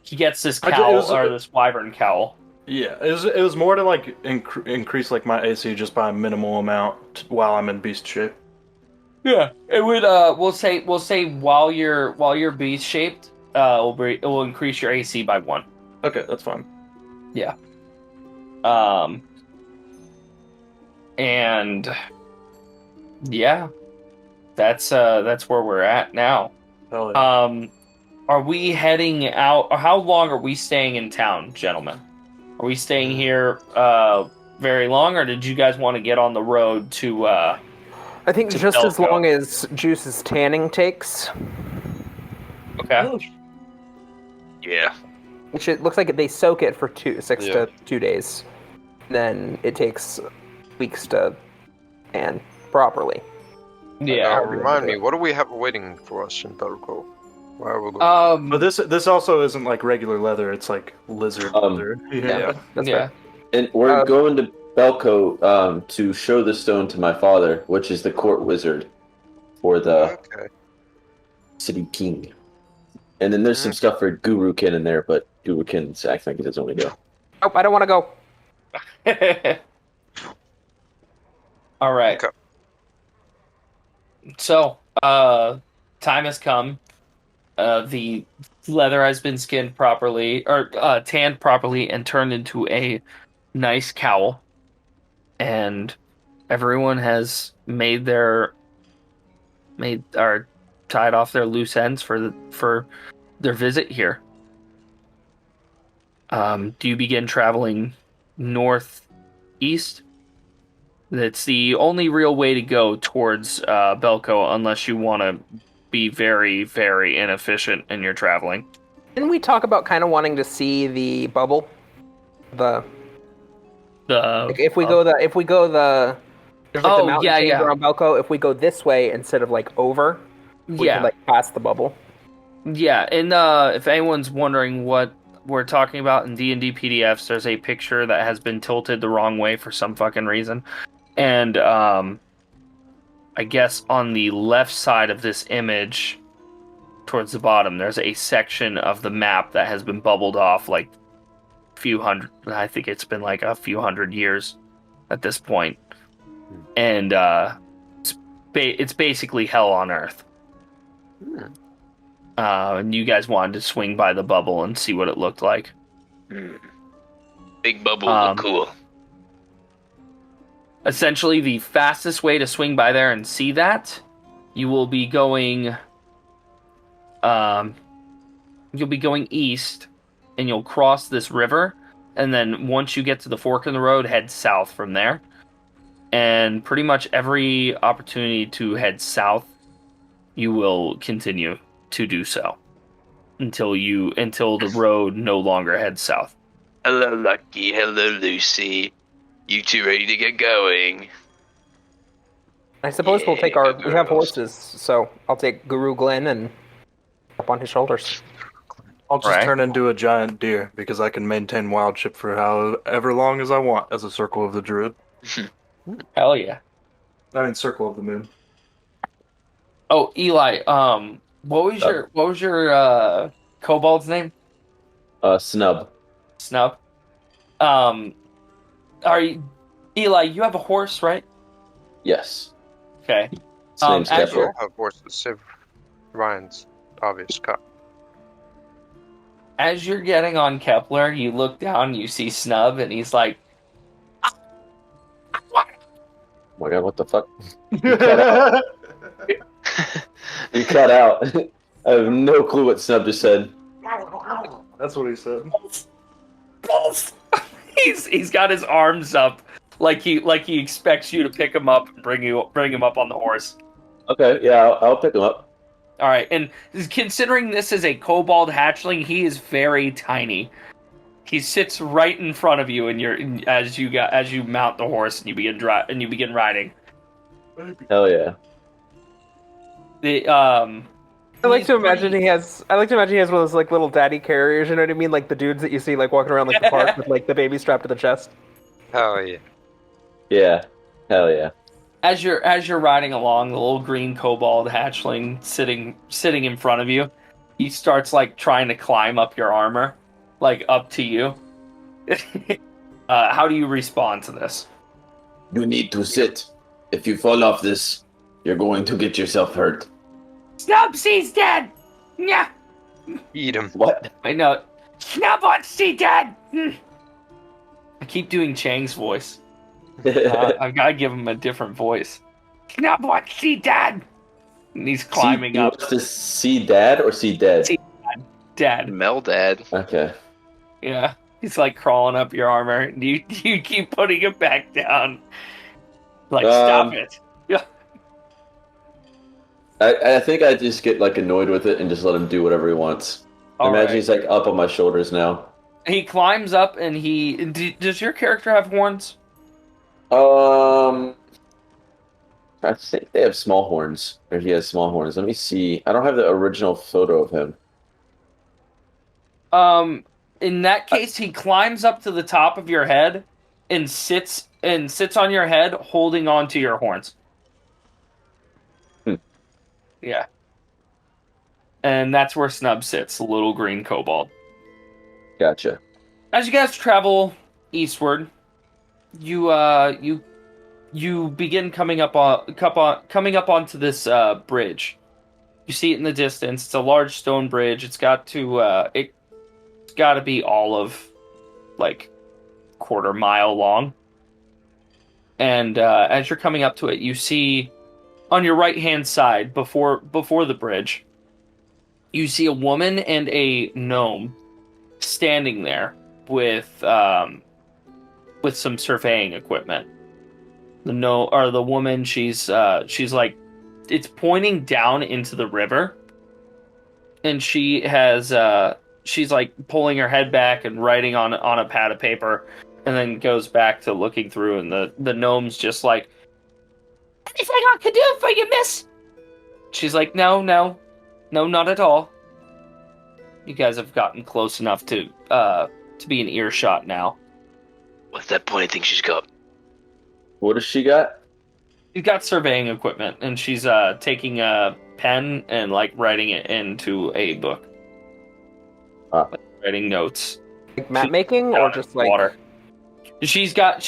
He gets this cowl this wyvern cowl. Yeah, it was more to like increase like my AC just by a minimal amount while I'm in beast shape. Yeah, it would. We'll say while you're beast shaped, it will increase your AC by 1. Okay, that's fine. Yeah. And yeah, that's where we're at now. Hell yeah. Are we heading out? Or how long are we staying in town, gentlemen? Are we staying here very long, or did you guys want to get on the road to? I think just Belco? as long as Juice's tanning takes. Okay. Yeah. Which it looks like they soak it for 6 to 2 days. Then it takes weeks to tan properly. Yeah. Remind me, what do we have waiting for us in Belco? Where are we going? But this also isn't like regular leather; it's like lizard leather. Yeah, that's yeah. right. And we're going to Belco to show the stone to my father, which is the court wizard for the city king. And then there's some stuff for Gurukin in there, but Gurukin's acting like he doesn't want to go. Nope, I don't want to go. All right. Okay. So, time has come. The leather has been skinned properly, or tanned properly, and turned into a nice cowl. And everyone has tied off their loose ends for their visit here. Do you begin traveling northeast? That's the only real way to go towards Belco, unless you want to be very, very inefficient in your traveling. Didn't we talk about kind of wanting to see the bubble? If we go the there's like the mountain chamber on Belco. If we go this way instead of like over, we can like pass the bubble. Yeah, and if anyone's wondering what we're talking about in D&D PDFs, there's a picture that has been tilted the wrong way for some fucking reason. And I guess on the left side of this image, towards the bottom, there's a section of the map that has been bubbled off like I think it's been like a few hundred years at this point. And it's basically hell on Earth. And you guys wanted to swing by the bubble and see what it looked like. Big bubble look cool. Essentially, the fastest way to swing by there and see that, you will be going. You'll be going east, and you'll cross this river, and then once you get to the fork in the road, head south from there. And pretty much every opportunity to head south, you will continue to do so until the road no longer heads south. Hello, Lucky. Hello, Lucy. You two ready to get going? I suppose we'll take we have horses, so I'll take Guru Glenn and up on his shoulders. I'll just turn into a giant deer because I can maintain wildship for however long as I want as a circle of the druid. Hell yeah. I mean, circle of the moon. Oh, Eli, what was your kobold's name? Snub. Snub. Are you, Eli? You have a horse, right? Yes. Okay. His name's as Kepler. I have horses. Ryan's obvious cut. As you're getting on Kepler, you look down, you see Snub, and he's like, Oh my god, what the fuck? You cut out. You cut out. I have no clue what Snub just said. That's what he said. he's got his arms up like he expects you to pick him up and bring him up on the horse. Okay, yeah, I'll pick him up. All right, and considering this is a kobold hatchling, he is very tiny. He sits right in front of you, and as you mount the horse and you begin riding. Hell yeah. I like to imagine he has one of those like little daddy carriers. You know what I mean? Like the dudes that you see like walking around like the park with like the baby strapped to the chest. Oh yeah. Yeah. Hell yeah. As you're riding along, the little green kobold hatchling sitting in front of you, he starts like trying to climb up your armor, like up to you. How do you respond to this? You need to sit. If you fall off this, you're going to get yourself hurt. Snubsy's dead! Yeah. Eat him. What? I know. Snubsy's dead! I keep doing Chang's voice. I've got to give him a different voice. Snubsy's dead! And he's climbing up. Wants to see dad or see dead? See dad. Mel Dad. Okay. Yeah. He's like crawling up your armor, and you keep putting it back down. Like, stop it. Yeah. I think I just get like annoyed with it and just let him do whatever he wants. Imagine he's like up on my shoulders now. He climbs up, and does your character have horns? I think they have small horns. Or he has small horns. Let me see. I don't have the original photo of him. In that case, he climbs up to the top of your head and sits on your head, holding on to your horns. Yeah. And that's where Snub sits, the little green kobold. Gotcha. As you guys travel eastward, you begin coming up onto this bridge. You see it in the distance. It's a large stone bridge. It's got to be all of like quarter mile long. And as you're coming up to it, you see on your right hand side before the bridge, you see a woman and a gnome standing there with some surveying equipment. The woman, she's like, it's pointing down into the river, and she has she's like pulling her head back and writing on a pad of paper, and then goes back to looking through, and the gnome's just like, anything I can do for you, miss? She's like, no, not at all. You guys have gotten close enough to be in earshot now. What's that pointy thing she's got? What does she got? She's got surveying equipment, and she's taking a pen and like writing it into a book. Like, writing notes. Like map making or just like water. She's got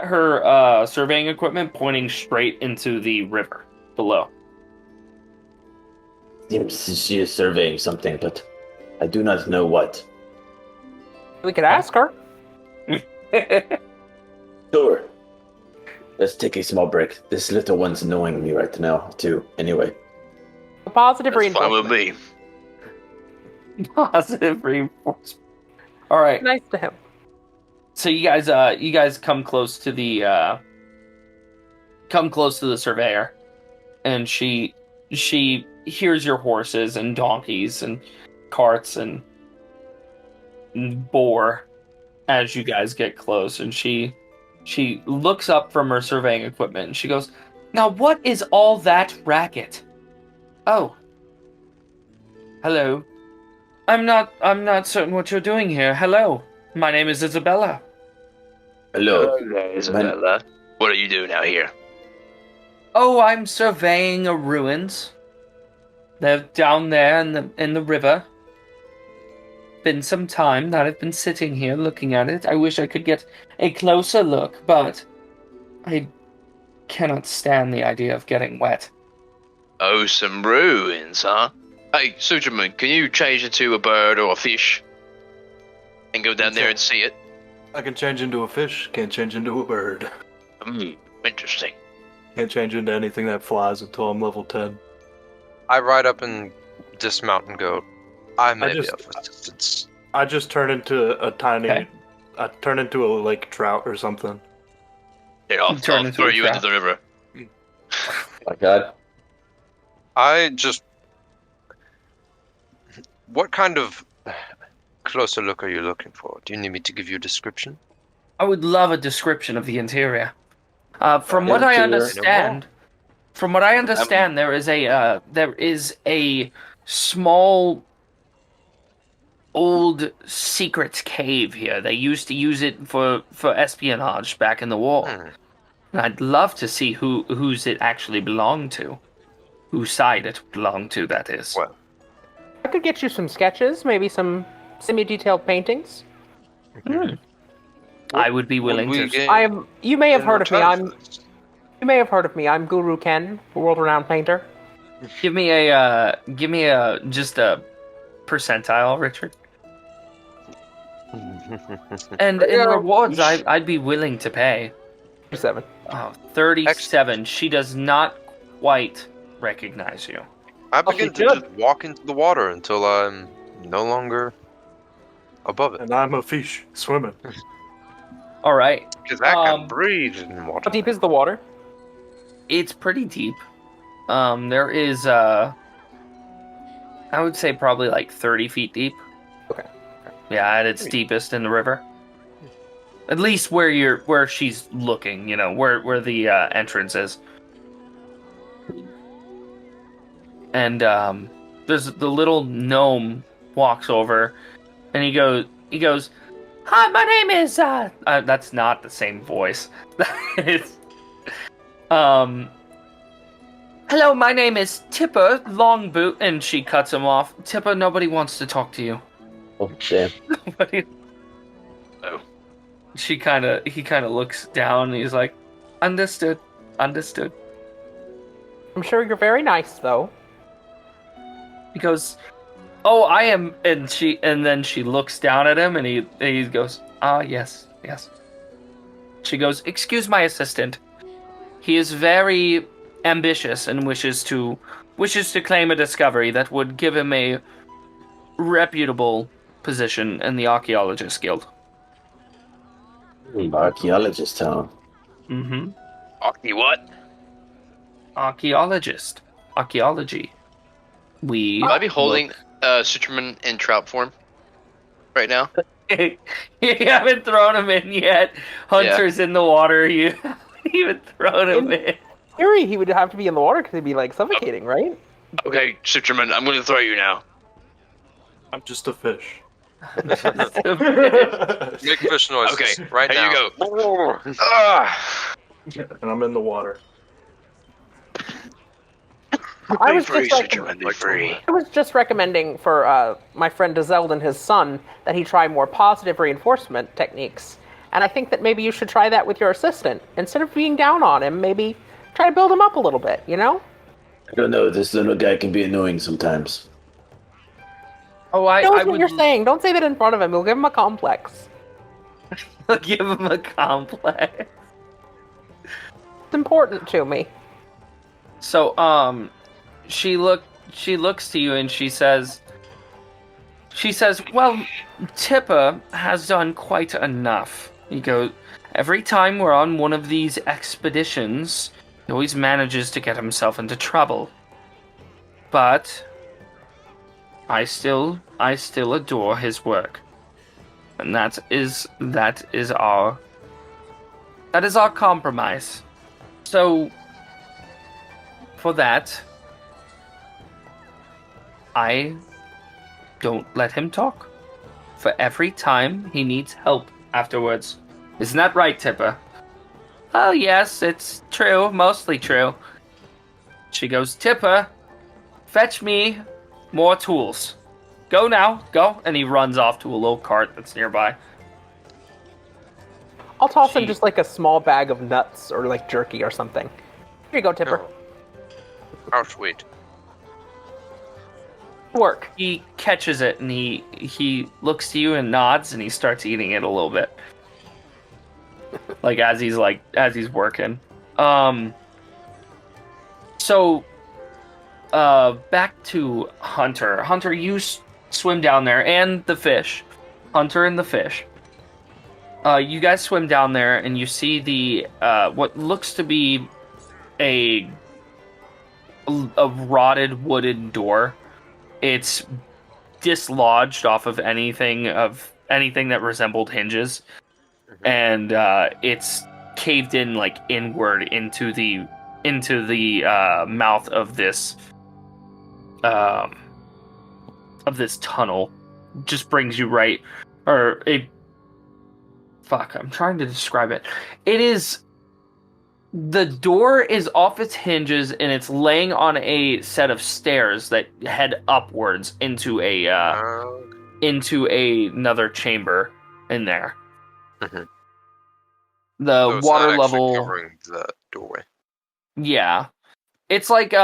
her surveying equipment pointing straight into the river below. Seems she is surveying something, but I do not know what. we could ask her. Sure. Let's take a small break. This little one's annoying me right now, too. Anyway. A positive That's fine reinforcement. with me. Positive reinforcement. All right. Nice to him. So you guys come close to the surveyor, and she hears your horses and donkeys and carts and boar as you guys get close, and she looks up from her surveying equipment and she goes, "Now what is all that racket?" "Oh. Hello. I'm not certain what you're doing here. Hello. My name is Isabella." Hello. Isabella. What are you doing out here? "Oh, I'm surveying a ruins. They're down there in the river. Been some time that I've been sitting here looking at it. I wish I could get a closer look, but I cannot stand the idea of getting wet." Oh, some ruins, huh? Hey, Sugerman, can you change into a bird or a fish? And go down there and see it? I can change into a fish, can't change into a bird. Interesting. Can't change into anything that flies until I'm level 10. I ride up and dismount and go, I may be of assistance. I just turn into a tiny... Okay. I turn into a lake trout or something. Here, I'll throw you into the river. My God. I just... What kind of closer look are you looking for? Do you need me to give you a description? I would love a description of the interior. From what I Interior. understand, there is a small old secret cave here. They used to use it for espionage back in the war. And I'd love to see whose it actually belonged to. Whose side it belonged to, that is. Well, I could get you some sketches, maybe some semi-detailed paintings. I would be willing to. You may have heard of me. You may have heard of me. I'm Guru Ken, a world-renowned painter. Give me just a percentile, Richard. And in rewards, I'd be willing to pay. 37. 37. She does not quite recognize you. I begin to just walk into the water until I'm no longer above it. And I'm a fish swimming. All right. Because I can breathe in water. How deep is the water? It's pretty deep. There is, I would say probably like 30 feet deep. Okay. Yeah, at its deepest in the river. At least where she's looking, where the entrance is. And there's the little gnome walks over, and he goes, "Hi, my name is that's not the same voice. It's hello, my name is Tipper Longboot," and she cuts him off. "Tipper, nobody wants to talk to you." Oh, damn. Nobody. Oh. He kind of looks down, and he's like, "Understood. Understood." I'm sure you're very nice, though. He goes, "Oh, I am," and then she looks down at him, and he goes, "Ah, yes, yes." She goes, "Excuse my assistant. He is very ambitious and wishes to claim a discovery that would give him a reputable position in the archaeologist guild." Archaeologist town. Mm-hmm. Archie what? Archaeologist. Archaeology. We Might be holding Citroen in trout form right now. You haven't thrown him in yet. Hunter's in the water. You haven't even thrown him in. In theory, he would have to be in the water because he'd be, like, suffocating, right? Okay, Citroen, I'm going to throw you now. I'm just a fish. Make fish noises. Okay, right here now. you go. Ah. And I'm in the water. I Be was free, just Citroen, be free. I was just recommending for my friend Dezeld and his son that he try more positive reinforcement techniques. And I think that maybe you should try that with your assistant. Instead of being down on him, maybe try to build him up a little bit, you know? I don't know. This little guy can be annoying sometimes. Oh, He knows I what would you're saying. Don't say that in front of him. You'll give him a complex. give him a complex. It's important to me. So, she looks to you and she says, "Well, Tipper has done quite enough." You go, "Every time we're on one of these expeditions, he always manages to get himself into trouble. But I still adore his work. And that is our compromise. So for that, I don't let him talk. For every time he needs help afterwards. Isn't that right, Tipper?" "Oh, yes, it's true. Mostly true." She goes, "Tipper, fetch me more tools. Go now, go." And he runs off to a little cart that's nearby. I'll toss him just like a small bag of nuts or like jerky or something. Here you go, Tipper. Oh. How sweet. Work. He catches it and he looks to you and nods and he starts eating it a little bit. as he's working. So back to Hunter. Hunter, you swim down there, and the fish. Hunter and the fish. You guys swim down there, and you see the what looks to be a rotted wooden door. It's dislodged off of anything that resembled hinges, and it's caved in like inward into the mouth of this tunnel. Just brings you right, or a fuck. I'm trying to describe it. It is. The door is off its hinges and it's laying on a set of stairs that head upwards into another chamber in there. Mm-hmm. The So it's water not actually level covering the doorway. Yeah. It's like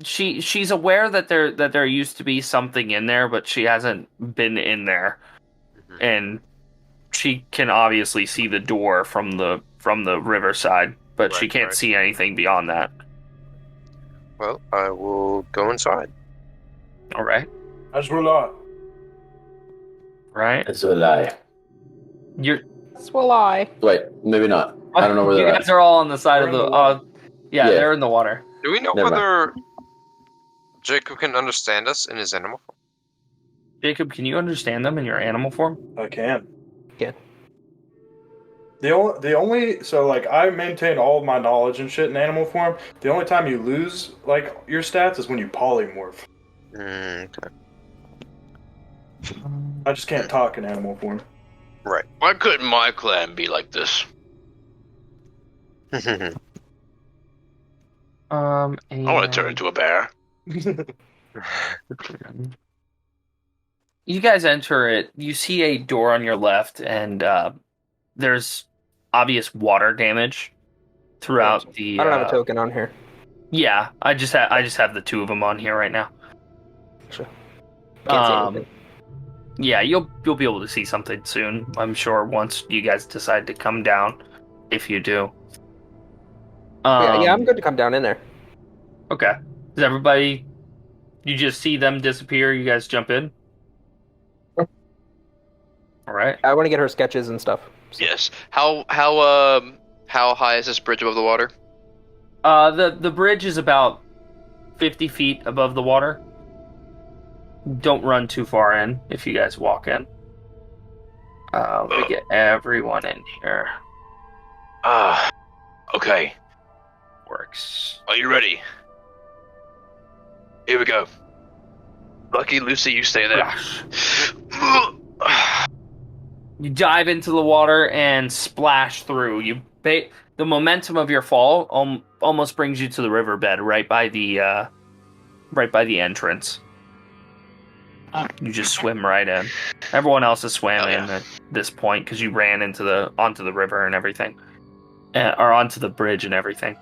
she's aware that there used to be something in there, but she hasn't been in there. Mm-hmm. And she can obviously see the door from the riverside, but she can't see anything beyond that. Well, I will go inside. All right. As will I. Right. It's a lie. You're. This will I. Wait, maybe not. I don't know where you they're guys at. are all on the side of They're the. in the water. Yeah, Yeah. they're in the water. Do we know Never whether Jacob can understand us in his animal form? Jacob, can you understand them in your animal form? I can. Yeah. The only so like I maintain all of my knowledge and shit in animal form. The only time you lose like your stats is when you polymorph. Okay. I just can't talk in animal form. Right. Why couldn't my clan be like this? And... I want to turn into a bear. You guys enter it. You see a door on your left, and there's obvious water damage throughout the. I don't have a token on here. Yeah, I just have the two of them on here right now. Sure. Can't see anything. Yeah, you'll be able to see something soon, I'm sure, once you guys decide to come down, if you do. Yeah, I'm good to come down in there. Okay. Does everybody? You just see them disappear. You guys jump in. All right. I want to get her sketches and stuff. So. Yes. How high is this bridge above the water? The bridge is about 50 feet above the water. Don't run too far in if you guys walk in. Let me get everyone in here. Okay. Works. Are you ready? Here we go. Lucky Lucy, you stay there. You dive into the water and splash through. The momentum of your fall almost brings you to the riverbed right by the entrance. You just swim right in. Everyone else has swam in at this point because you ran onto the river and everything, or onto the bridge and everything.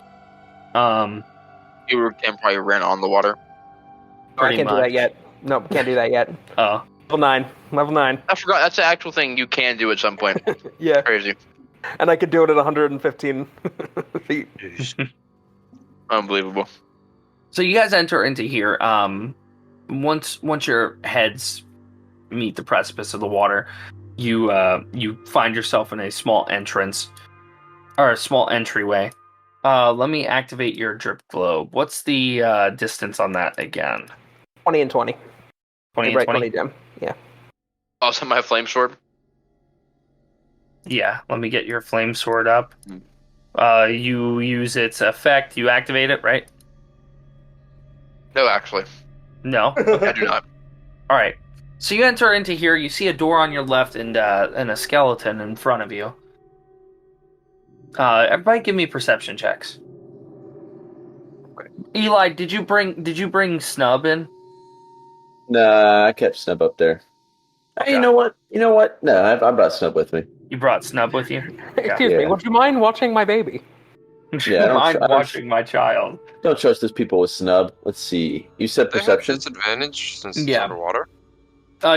You can probably ran on the water. I can't do that yet. No, can't do that yet. Oh. Level 9. I forgot. That's an actual thing you can do at some point. Yeah. Crazy. And I could do it at 115 feet. Unbelievable. So you guys enter into here. Once your heads meet the precipice of the water, you find yourself in a small entrance or a small entryway. Let me activate your drip globe. What's the distance on that again? 20 and 20. 20 and Right, 20? 20 gem. Yeah. Also, my flame sword. Yeah, let me get your flame sword up. You use its effect. You activate it, right? No, actually, No. I do not. All right. So you enter into here. You see a door on your left and a skeleton in front of you. Everybody, give me perception checks. Okay. Eli, did you bring Snub in? Nah, I kept Snub up there. Hey, you know what? No, I brought Snub with me. You brought Snub with you? Excuse me, would you mind watching my baby? Yeah, I don't mind I don't- watching my child. Don't trust those people with Snub. Let's see. You said They have perception? disadvantage since it's Yeah. underwater.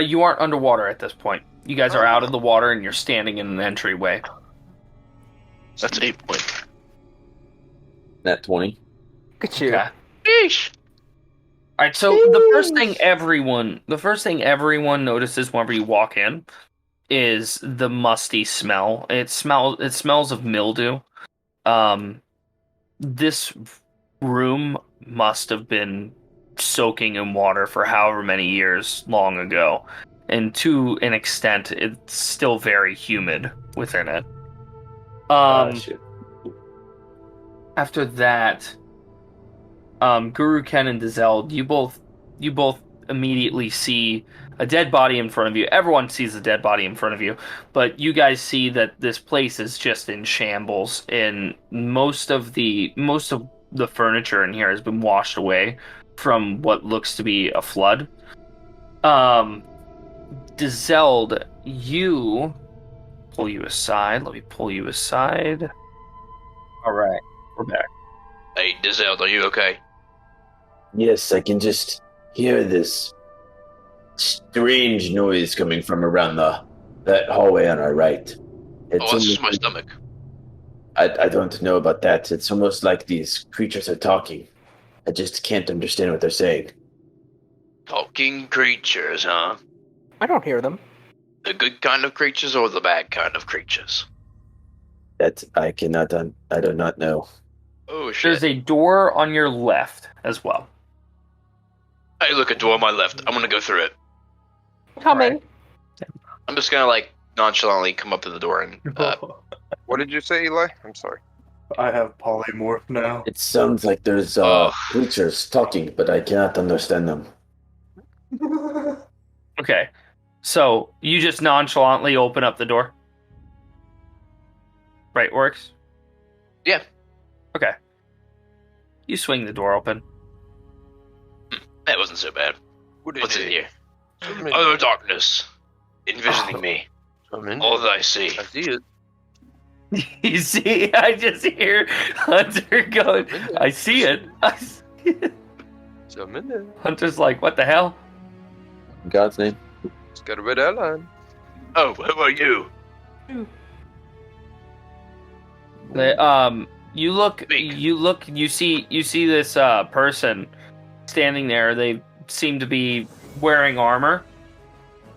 You aren't underwater at this point. You guys are out of the water and you're standing in an entryway. That's 8 points. Nat 20. Look at you. Okay. Yeesh. All right, so the first thing everyone notices whenever you walk in is the musty smell. It smells of mildew. This room must have been soaking in water for however many years long ago. And to an extent, it's still very humid within it. Shit. After that, Guru Ken and Dazeld, you both immediately see a dead body in front of you. Everyone sees a dead body in front of you, but you guys see that this place is just in shambles, and most of the furniture in here has been washed away from what looks to be a flood. Dazeld, you pull you aside. Let me pull you aside. All right, we're back. Hey, Dazeld, are you okay? Yes, I can just hear this strange noise coming from around that hallway on our right. Oh, that's just my stomach. I don't know about that. It's almost like these creatures are talking. I just can't understand what they're saying. Talking creatures, huh? I don't hear them. The good kind of creatures or the bad kind of creatures? That I cannot. I do not know. Oh shit! There's a door on your left as well. Hey, look, a door on my left. I'm gonna go through it. Coming. Right. I'm just gonna like nonchalantly come up to the door and. What did you say, Eli? I'm sorry. I have polymorph now. It sounds like there's creatures talking, but I cannot understand them. Okay, so you just nonchalantly open up the door. Right, works? Yeah. Okay. You swing the door open. That wasn't so bad. What What's is in it? here? Something- Other darkness, envisioning me. something. All that I see. I see it. You see, I just hear Hunter going, I see it. I see it. Something there. Hunter's like, what the hell? In God's name. It's got a red outline. Oh, who are you? You see this person standing there. They seem to be wearing armor,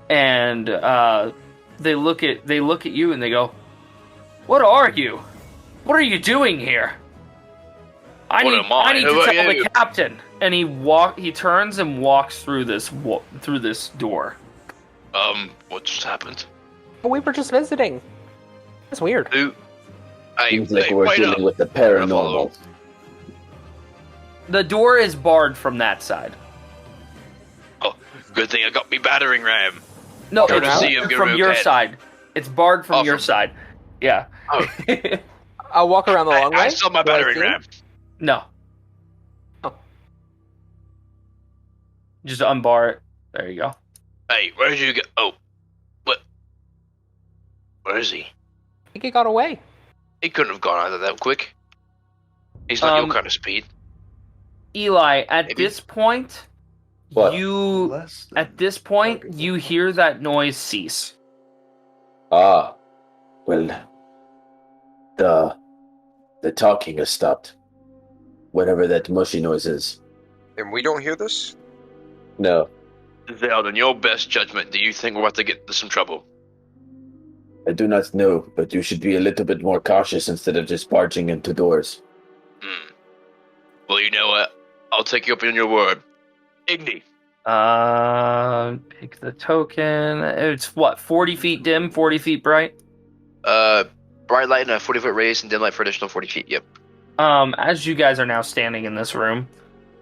and they look at you and they go, "What are you? What are you doing here? I What need am I? to Who are tell you?" the captain." And he turns and walks through this door. What just happened? But we were just visiting. That's weird. Who? Hey, Seems like hey, we're wait dealing up. with the Follow. paranormal. The door is barred from that side. Oh, good thing I got me battering ram. No, Good to it's see you, from Guru your Ken. side. It's barred from Oh, your from- side. Yeah. Oh. I'll walk around the long way. I saw my Do I battering see him? ram. No. Oh. Just unbar it. There you go. Hey, where did you go? Oh, what? Where is he? I think he got away. He couldn't have gone either that quick. He's not your kind of speed. Eli, at Maybe. this point, What? you hear that noise cease. Ah, well, the talking has stopped. Whatever that mushy noise is. And we don't hear this? No, Veld, in your best judgment, do you think we're about to get into some trouble? I do not know, but you should be a little bit more cautious instead of just barging into doors. Well, you know what? I'll take you up on your word. Igni. Pick the token. It's what, 40 feet dim, 40 feet bright? Bright light and a 40-foot radius and dim light for additional 40 feet, yep. As you guys are now standing in this room,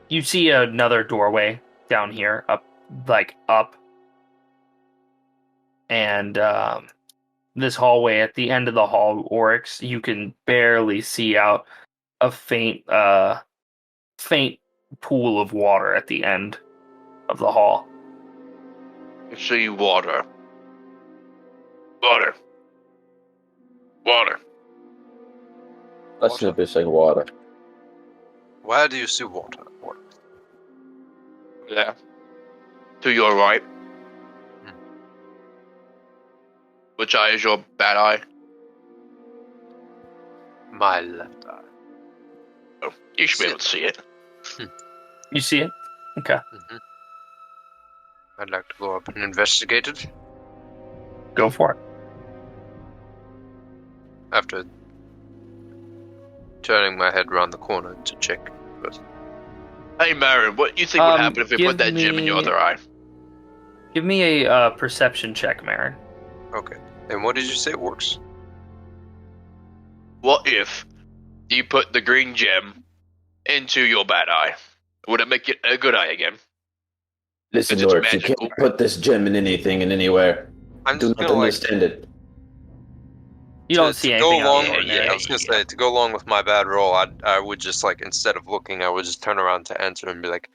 you see another doorway down here, up. And, this hallway at the end of the hall, Oryx, you can barely see out a faint pool of water at the end of the hall. I see water. Water. Water. That's not just like water. Where do you see water? What? Yeah. To your right. Which eye is your bad eye? My left eye. Oh, you should be able to see it. You see it? Okay. Mm-hmm. I'd like to go up and investigate it. Go for it. After turning my head around the corner to check first. Hey, Marin, what do you think would happen if we put that gem in your other eye? Give me a perception check, Marin. Okay. And what did you say works? What if you put the green gem into your bad eye? Would it make it a good eye again? Listen, It's Lord, you magical. can't put this gem in anything and anywhere. I'm Do just not gonna understand it. You don't see anything go out along. of the ordinary. I was gonna say to go along with my bad roll. I would just like instead of looking, I would just turn around to answer and be like,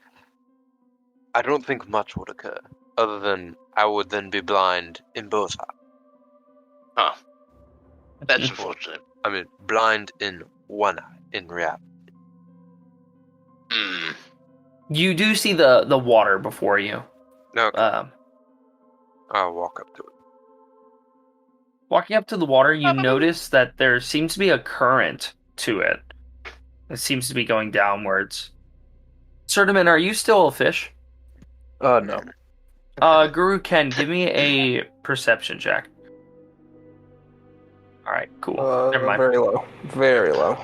I don't think much would occur, other than I would then be blind in both eyes. Huh. That's unfortunate. I mean, blind in one eye in reality. Hmm. You do see the water before you. Okay. I'll walk up to it. Walking up to the water, you notice that there seems to be a current to it. It seems to be going downwards. Sertiman, are you still a fish? No. Guru Ken, give me a perception check. Alright, cool. Never mind. Very low. Very low.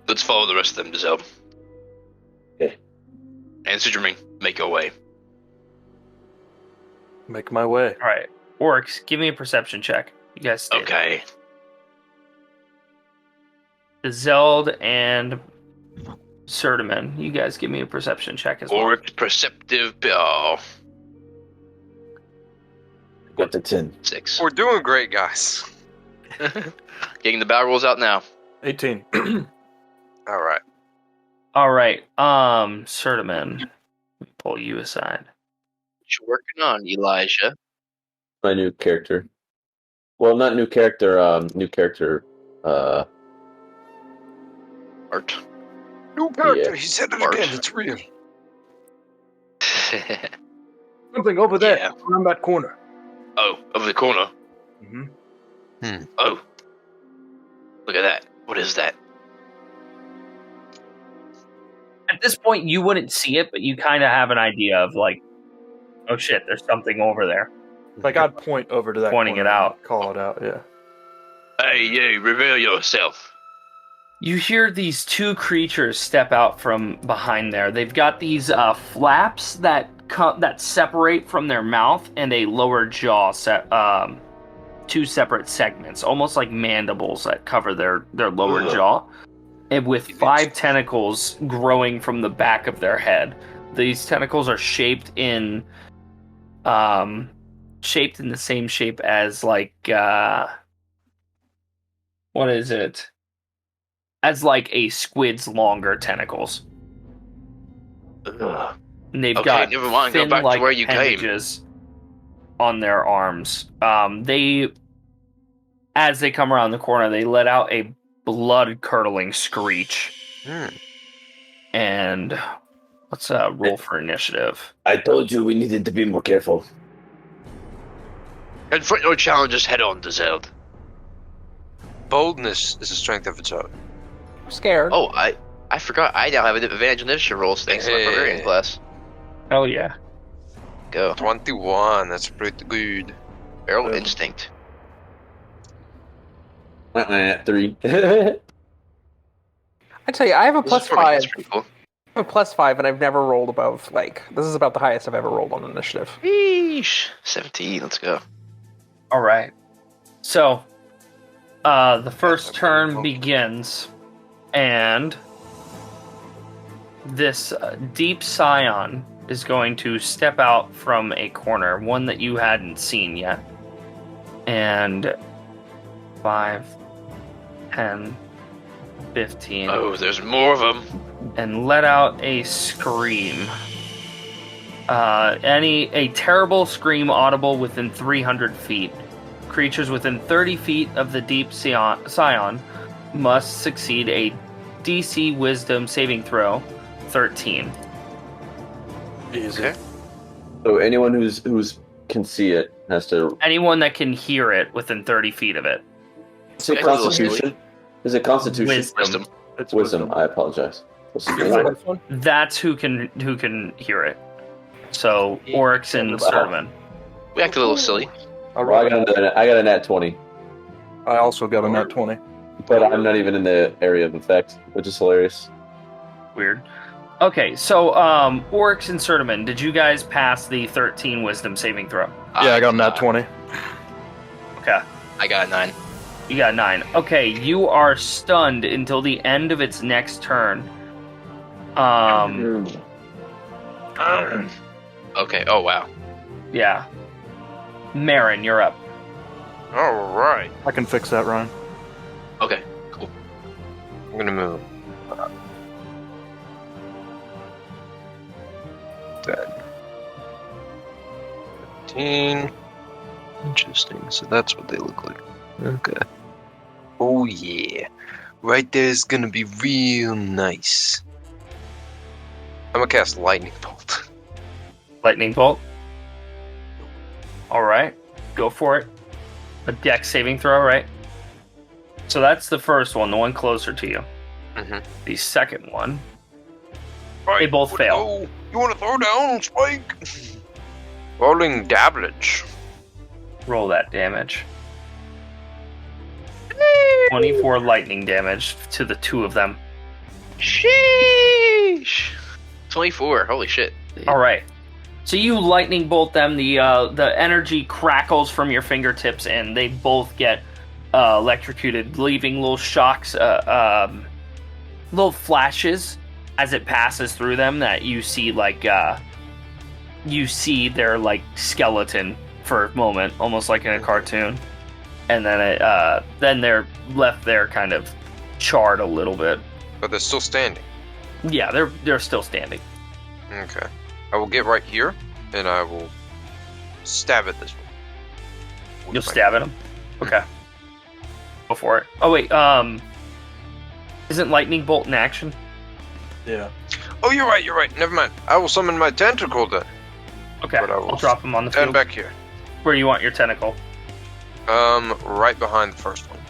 Let's follow the rest of them, Giselle. Okay. Answer to me. Make your way. Make my way. Alright. Orcs, give me a perception check. You guys stay there. Okay. Zeld and Sertiman, you guys give me a perception check as well. Auric perceptive. Oh, Got the 10. 6. We're doing great, guys. Getting the barrel rolls out now. 18. All right. Alright, Sertiman. Let me pull you aside. What you working on, Elijah? My new character. Well, not new character, Art. New character. Yeah. He said it Art. again. It's real. Something over there, Yeah. around that corner. Oh, over the corner. Mm-hmm. Oh. Look at that. What is that? At this point, you wouldn't see it, but you kind of have an idea of like, oh shit, there's something over there. Like I'd point over to that Pointing corner it out. and call it out, yeah. Hey, you, reveal yourself. You hear these two creatures step out from behind there. They've got these flaps that separate from their mouth and a lower jaw two separate segments, almost like mandibles that cover their lower jaw, and with 5 tentacles growing from the back of their head. These tentacles are shaped in the same shape as like what is it? As like a squid's longer tentacles. Ugh. And they've Okay, got never mind. Go fin back to like where you came. appendages on their arms. As they come around the corner, they let out a blood-curdling screech. And let's roll for initiative. I told you we needed to be more careful. Confront your challenges head on, Zeld. Boldness is a strength of its own. Scared. Oh, I forgot. I now have an advantage initiative rolls thanks to my barbarian class. Hell yeah. Go. 21. That's pretty good. Barrel instinct. 3. I tell you, I have a plus 5. That's pretty cool. I have a plus 5, and I've never rolled above, this is about the highest I've ever rolled on initiative. Eesh. 17. Let's go. All right. So, the first turn begins, and this deep scion is going to step out from a corner, one that you hadn't seen yet. And 5, 10, 15. Oh, there's more of them. And let out a scream. A terrible scream audible within 300 feet. Creatures within 30 feet of the deep scion must succeed a DC Wisdom saving throw 13. Easy. Okay. So anyone who's can see it has to. Anyone that can hear it within 30 feet of it. Is it Okay. Constitution? Is it Constitution? Wisdom. It's Wisdom. I apologize. This one? That's who can hear it. So Oryx and Sermon. We act a little silly. Well, I got a nat 20, I also got a nat 20. but I'm not even in the area of effect, which is hilarious. Weird. Okay, so Oryx and Sertaman, did you guys pass the 13 wisdom saving throw? Yeah, I got nat 20. Okay. I got a 9. You got 9. Okay, you are stunned until the end of its next turn. Okay. Oh wow. Yeah. Marin, you're up. All right. I can fix that, Ryan. Okay. Cool. I'm gonna move. Dead. 15. Interesting. So that's what they look like. Okay. Oh yeah. Right there is gonna be real nice. I'm gonna cast lightning bolt. Lightning bolt. All right, go for it. A dex saving throw, right? So that's the first one, the one closer to you. Mm-hmm. The second one, Right, they both fail. Oh, you want to throw down, Spike? Rolling damage. Roll that damage. 24 lightning damage to the two of them. Sheesh. 24. Holy shit. All right. So you lightning bolt them. The energy crackles from your fingertips, and they both get electrocuted, leaving little shocks, little flashes as it passes through them. That you see, like you see their like skeleton for a moment, almost like in a cartoon, and then they're left there, kind of charred a little bit. But they're still standing. Yeah, they're still standing. Okay. I will get right here, and I will stab at this one. You'll stab at them? Okay. Go for it. Oh, wait, isn't Lightning Bolt in action? Yeah. Oh, you're right. Never mind. I will summon my tentacle then. Okay, But I will I'll drop him on the Stand field. back here. Where you want your tentacle? Right behind the first one.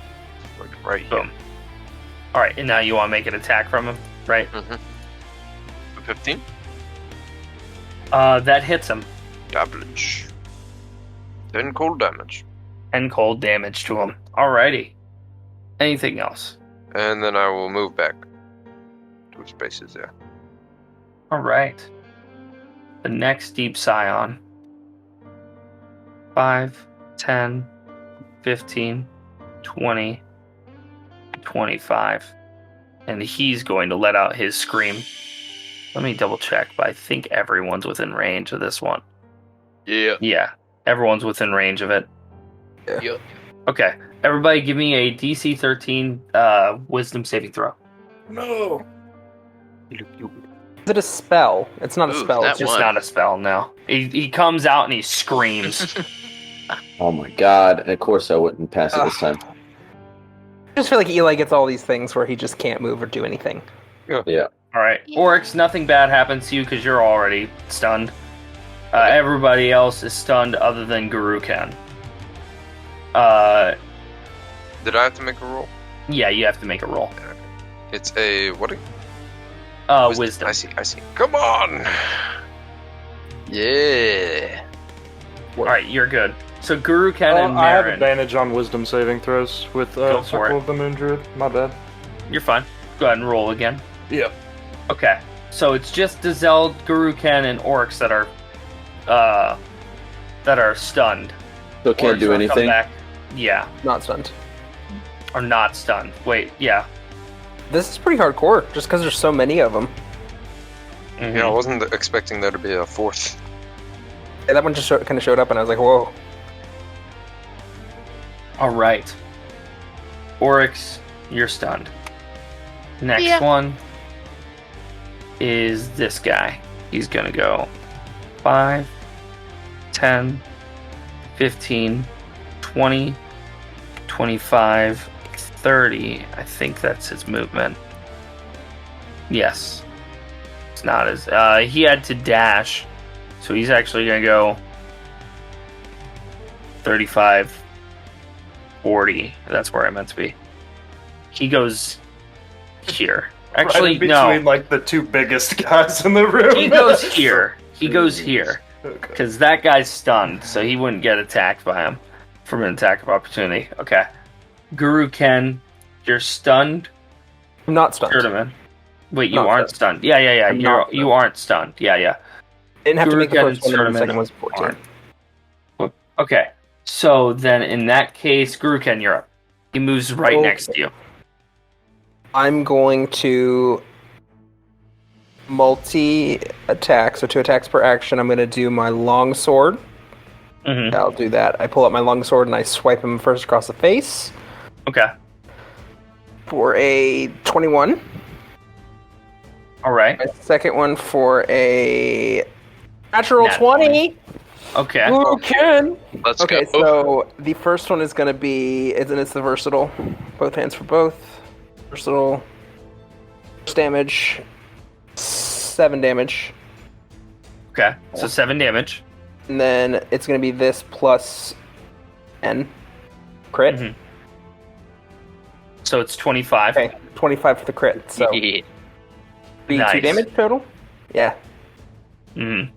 Right here. Boom. Alright, and now you want to make an attack from him, right? Mm-hmm. 15? That hits him. Damage. 10 cold damage. And cold damage to him. Alrighty. Anything else? And then I will move back. 2 spaces there. Alright. The next Deep Scion. 5, 10, 15, 20, 25. And he's going to let out his scream. Let me double check, but I think everyone's within range of this one. Yeah. Yeah, everyone's within range of it. Yep. Okay, everybody give me a DC 13 wisdom saving throw. No. Is it a spell? It's not a Ooh, spell. that It's It's just one. not a spell, no. He comes out and he screams. Oh my god! And of course I wouldn't pass it this time. I just feel like Eli gets all these things where he just can't move or do anything. Yeah. Alright, Oryx, nothing bad happens to you because you're already stunned. Everybody else is stunned other than Guru Ken. Did I have to make a roll? Yeah, you have to make a roll. It's a... what? Wisdom. I see. Come on! Yeah! Alright, you're good. So Guru Ken and I have Marin, advantage on wisdom saving throws with Go for Circle it. of the Moon Druid. My bad. you're fine. Go ahead and roll again. Yeah. Okay, so it's just Dazelle, Guru Ken, and Oryx that are stunned. So can't Oryx do will come anything. back. Yeah, Not stunned. are not stunned. Wait, yeah. This is pretty hardcore, just because there's so many of them. Mhm. Yeah, I wasn't expecting there to be a fourth. Yeah, that one just kind of showed up, and I was like, whoa. All right, Oryx, you're stunned. Next one is this guy. He's gonna go 5, 10, 15, 20, 25, 30. I think that's his movement. Yes. It's not as... he had to dash, so he's actually gonna go 35, 40. That's where I meant to be. He goes here. Actually, right in no. between, like, the two biggest guys in the room. He goes here. He goes here. Okay. Because that guy's stunned, so he wouldn't get attacked by him from an attack of opportunity. Okay. Guru Ken, you're stunned. I'm not stunned. Sertaman. Wait, you Not aren't stunned. Yeah. I'm not You aren't stunned. Yeah. Didn't have to make the Gurukan first one, and the and second was 14. aren't. Okay. So then, in that case, Gurukan, you're up. He moves right Okay. next to you. I'm going to multi-attack, so 2 attacks per action. I'm going to do my long sword. Mm-hmm. I'll do that. I pull out my long sword and I swipe him first across the face Okay. for a 21. All right. My second one for a natural Nat 20. Okay. Who can? Let's Okay, go. so the first one is going to be, it's the versatile. Both hands for both. Versatile. First damage. 7 damage. Okay. So 7 damage. And then it's going to be this plus N. Crit. Mhm. So it's 25. Okay, 25 for the crit. So be 2 Nice. damage total. Yeah. Mm-hmm.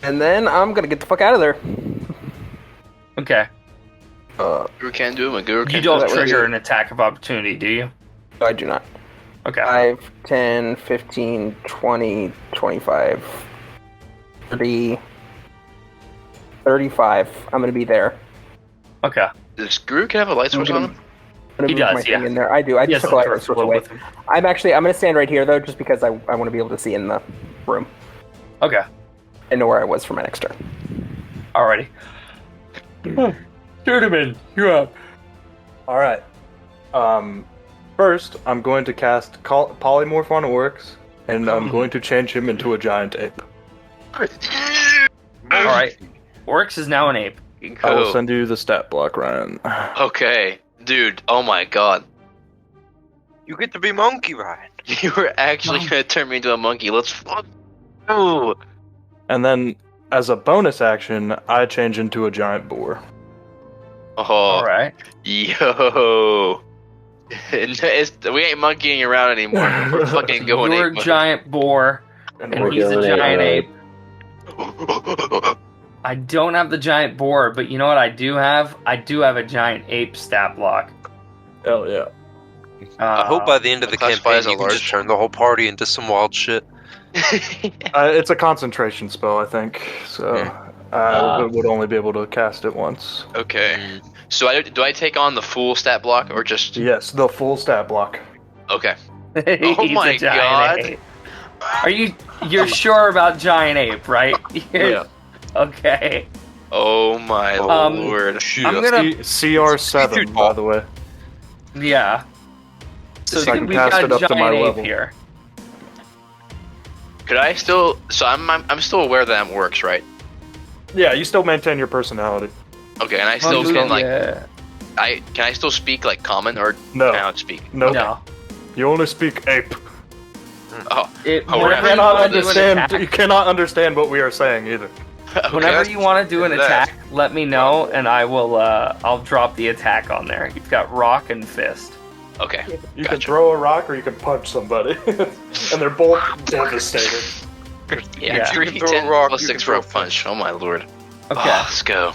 And then I'm going to get the fuck out of there. Okay. Guru can do it. My Guru You can don't that way. trigger an attack of opportunity, do you? No, I do not. Okay. 5, 10, 15, 20, 25, 30, 35. I'm going to be there. Okay. Does Guru can have a light switch on him? I'm He gonna move does, my thing yeah. in there. I do. I He just has took a light the switch flow away. with him. I'm going to stand right here, though, just because I want to be able to see in the room. Okay. I know where I was for my next turn. Alrighty. Tournament, you're up. All right. First, I'm going to cast Polymorph on Oryx, and I'm going to change him into a giant ape. Alright. Oryx is now an ape. I will Go. send you the stat block, Ryan. Okay, dude. Oh my god. You get to be monkey, Ryan. You were actually gonna turn me into a monkey. Let's fuck. Oh. And then, as a bonus action, I change into a giant boar. Oh. Alright. Yo. We ain't monkeying around anymore. We're fucking going You're a ape mode. giant boar, and We're he's a going giant ape ape. I don't have the giant boar, but you know what I do have? I do have a giant ape stat block. Hell yeah. I hope by the end of the classify campaign as a you can just large. turn the whole party into some wild shit. It's a concentration spell, I think, so I would only be able to cast it once. Okay. So do I take on the full stat block or just Yes, the full stat block. okay? He's Oh my a giant God. ape. You're sure about giant ape, right? Yeah. Okay. Oh my lord. I'm gonna CR7, Dude, by the way. yeah. So So I can we've cast got it up to giant my ape level. here. Could I still? So I'm still aware that works, right? Yeah, you still maintain your personality. Okay, and I still Oh, can like yeah. can I still speak like common or No. can I not speak? No. No. You only speak ape. Oh, It, Oh, whenever right. you wanna do an understand. attack- You cannot understand what we are saying either. okay. Whenever you want to do an That. attack, let me know, and I will. I'll drop the attack on there. You've got rock and fist. Okay. You can Gotcha. throw a rock or you can punch somebody, and they're both devastated. Yeah, Yeah. 3, You can throw a 10, rock, plus you 6 can for a throw a punch. Oh my lord. Okay. Oh, let's go.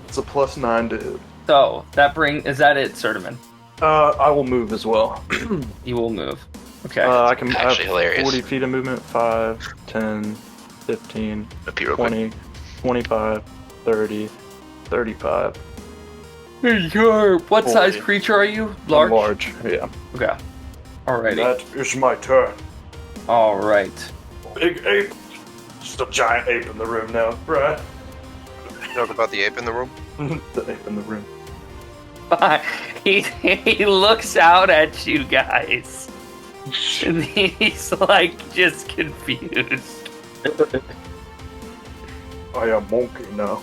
It's a +9 to hit. So is that it, Sertiman? I will move as well. You will move. Okay. I can have Actually hilarious. 40 feet of movement, 5, 10, 15, Up here real quick. 20, 25, 30, 35. What size 40. creature are you? I'm Large. large, yeah. Okay. Alrighty. That is my turn. All right. Big ape. Just a giant ape in the room now, right? Talk about the ape in the room. The ape in the room. he looks out at you guys, and he's like just confused. I am monkey now.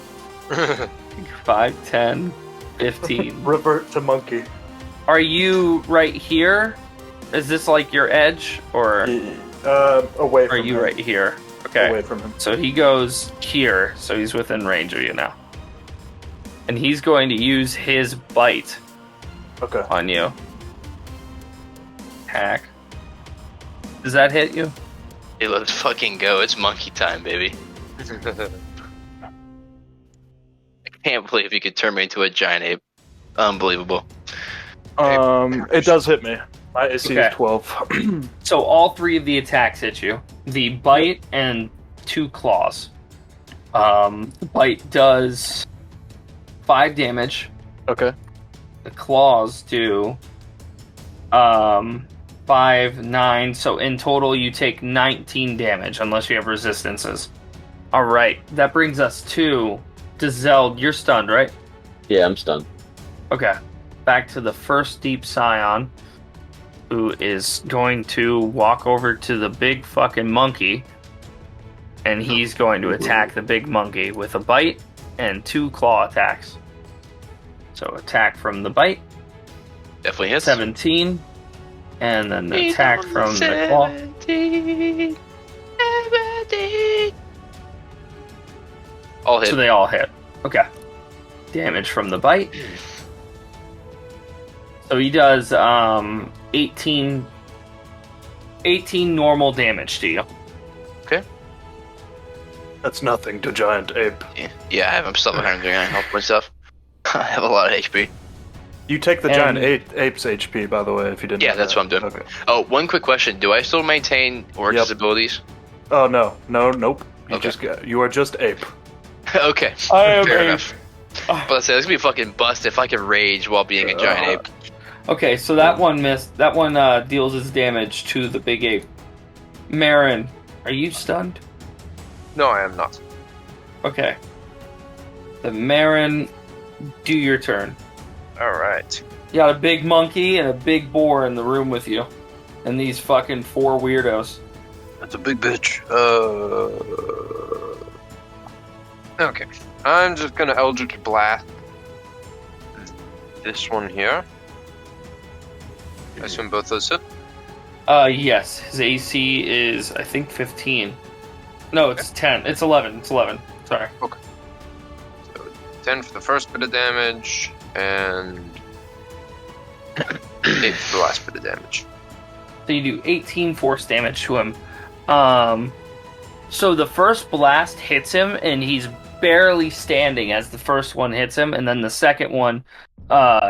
5, 10, 15. Revert to monkey. Are you right here? Is this like your edge, or Away are from you him. right here? Okay. Away from him. So he goes here, so he's within range of you now. And he's going to use his bite Okay. on you. Hack. Does that hit you? Hey, let's fucking go. It's monkey time, baby. I can't believe you could turn me into a giant ape. Unbelievable. It does hit me. My AC Okay. is 12. So all 3 of the attacks hit you. The bite and 2 claws. The bite does 5 damage. Okay. The claws do 5, 9. So in total, you take 19 damage unless you have resistances. All right, that brings us to Zeld. You're stunned, right? Yeah, I'm stunned. Okay. Back to the first Deep Scion, who is going to walk over to the big fucking monkey, and he's going to attack the big monkey with a bite and 2 claw attacks. So attack from the bite, Definitely hits. 17, and then the attack from the claw. 17. All hit. So they all hit. Okay. Damage from the bite. So he does 18 normal damage to you. That's nothing to giant ape. Yeah, I have. I'm still behind doing help myself. I have a lot of HP. You take the And- giant ape's HP, by the way, if you didn't. Yeah, know that's that. what I'm doing. Okay. Oh, one quick question: do I still maintain Oryx's Yep. abilities? Oh nope. You Okay. you are just ape. Okay, I am fair ape. enough. But let's say this could be a fucking bust if I can rage while being a giant ape. Okay, so that one missed. That one deals its damage to the big ape. Marin, are you stunned? No, I am not. Okay. The Marin, do your turn. All right. You got a big monkey and a big boar in the room with you. And these fucking 4 weirdos. That's a big bitch. Okay. I'm just gonna Eldritch Blast this one here. I assume both those hit. Yes. His AC is, I think, 15. No, it's 10. It's 11. It's 11. Sorry. So 10 for the first bit of damage, and 8 for the last bit of damage. So you do 18 force damage to him. So the first blast hits him, and he's barely standing as the first one hits him, and then the second one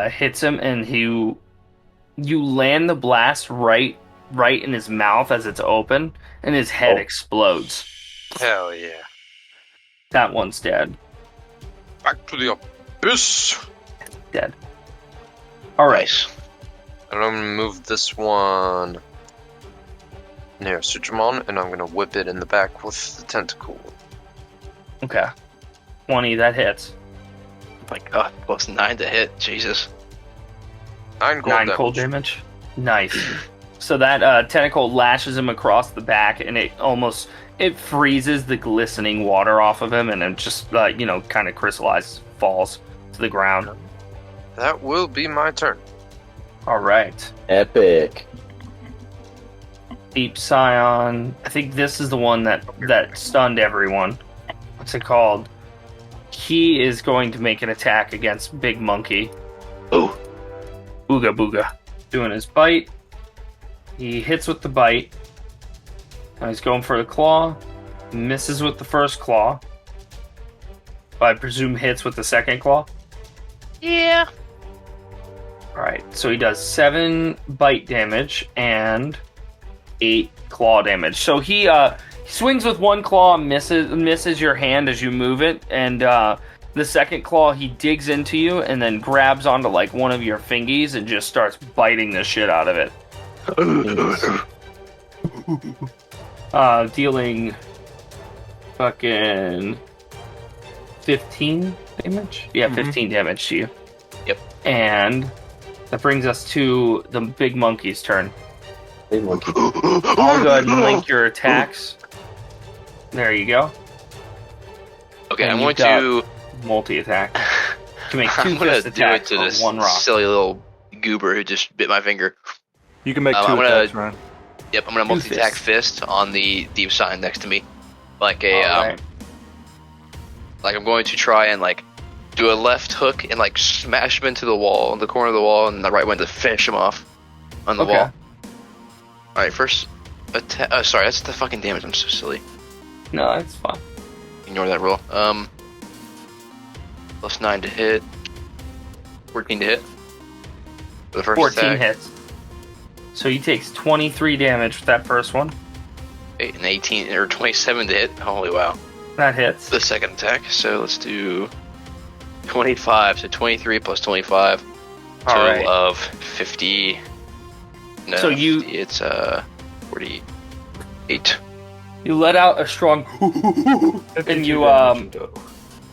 hits him, and you land the blast right in his mouth as it's open, and his head explodes. Hell yeah. That one's dead. Back to the abyss. Dead. All right. Nice. And I'm gonna move this one near Suchimon, and I'm gonna whip it in the back with the tentacle. Okay. 20. That hits. My God, plus 9 to hit. Jesus. 9 cold 9 damage. cold damage. Nice. So that tentacle lashes him across the back, and it freezes the glistening water off of him, and it just kind of crystallizes, falls to the ground. That will be my turn. All right. Epic. Deep Scion. I think this is the one that stunned everyone. What's it called? He is going to make an attack against Big Monkey. Ooh. Ooga booga. Doing his bite. He hits with the bite. Now he's going for the claw. Misses with the first claw. I presume hits with the second claw. Yeah. Alright, so he does 7 bite damage and 8 claw damage. So he swings with one claw, misses your hand as you move it, and the second claw he digs into you and then grabs onto like one of your fingies and just starts biting the shit out of it. Dealing fucking 15 damage? Yeah, 15 damage to you. Yep. And that brings us to the big monkey's turn. Big monkey. I'll go ahead and link your attacks. There you go. Okay, And I'm you've going to. Multi-attack. You can make 2 I'm gonna fist do it attacks to on this 1 rock. silly little goober who just bit my finger. You can make 2 I'm gonna- attacks, Ryan. Yep, I'm gonna Two multi-attack fists. fist on the deep sign next to me, like a Alright. like I'm going to try and like do a left hook and like smash him into the wall, the corner of the wall, and the right one to finish him off on the Okay. wall. All right, first attack. Oh, sorry, that's the fucking damage. I'm so silly. No, it's fine. Ignore that roll. Plus 9 to hit. 14 to hit. For the first 14 attack. hits. So he takes 23 damage with that first one. An 18 or 27 to hit. Holy wow. That hits. The second attack. So let's do 25. So 23 plus 25. All Total right. of 50. No, So you- 50, it's 48. You let out a strong and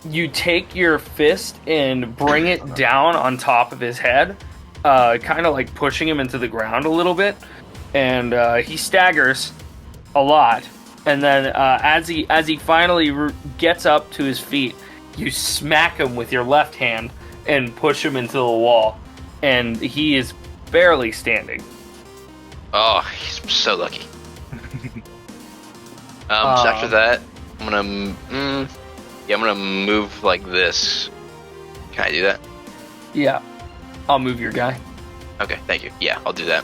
you take your fist and bring it down on top of his head, kind of like pushing him into the ground a little bit, and he staggers a lot. And then as he finally gets up to his feet, you smack him with your left hand and push him into the wall, and he is barely standing. Oh, he's so lucky. So after that, I'm gonna move like this. Can I do that? Yeah, I'll move your guy. Okay, thank you. Yeah, I'll do that.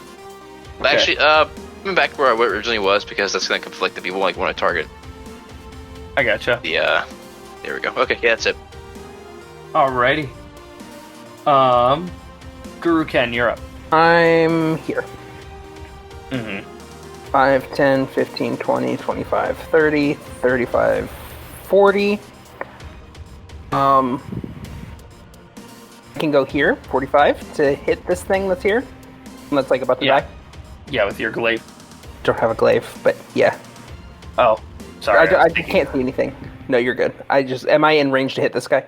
But Okay. actually, I'm back where I originally was because that's gonna conflict the people like want to target I gotcha. the. There we go. Okay, yeah, that's it. Alrighty. Guru Ken, you're up. I'm here. Mm-hmm. 5, 10, 15, 20, 25, 30, 35, 40. I can go here, 45, to hit this thing that's here. And that's like about to Yeah. die. Yeah, with your glaive. Don't have a glaive, but yeah. Oh, sorry. I was just thinking- can't see anything. No, you're good. Am I in range to hit this guy?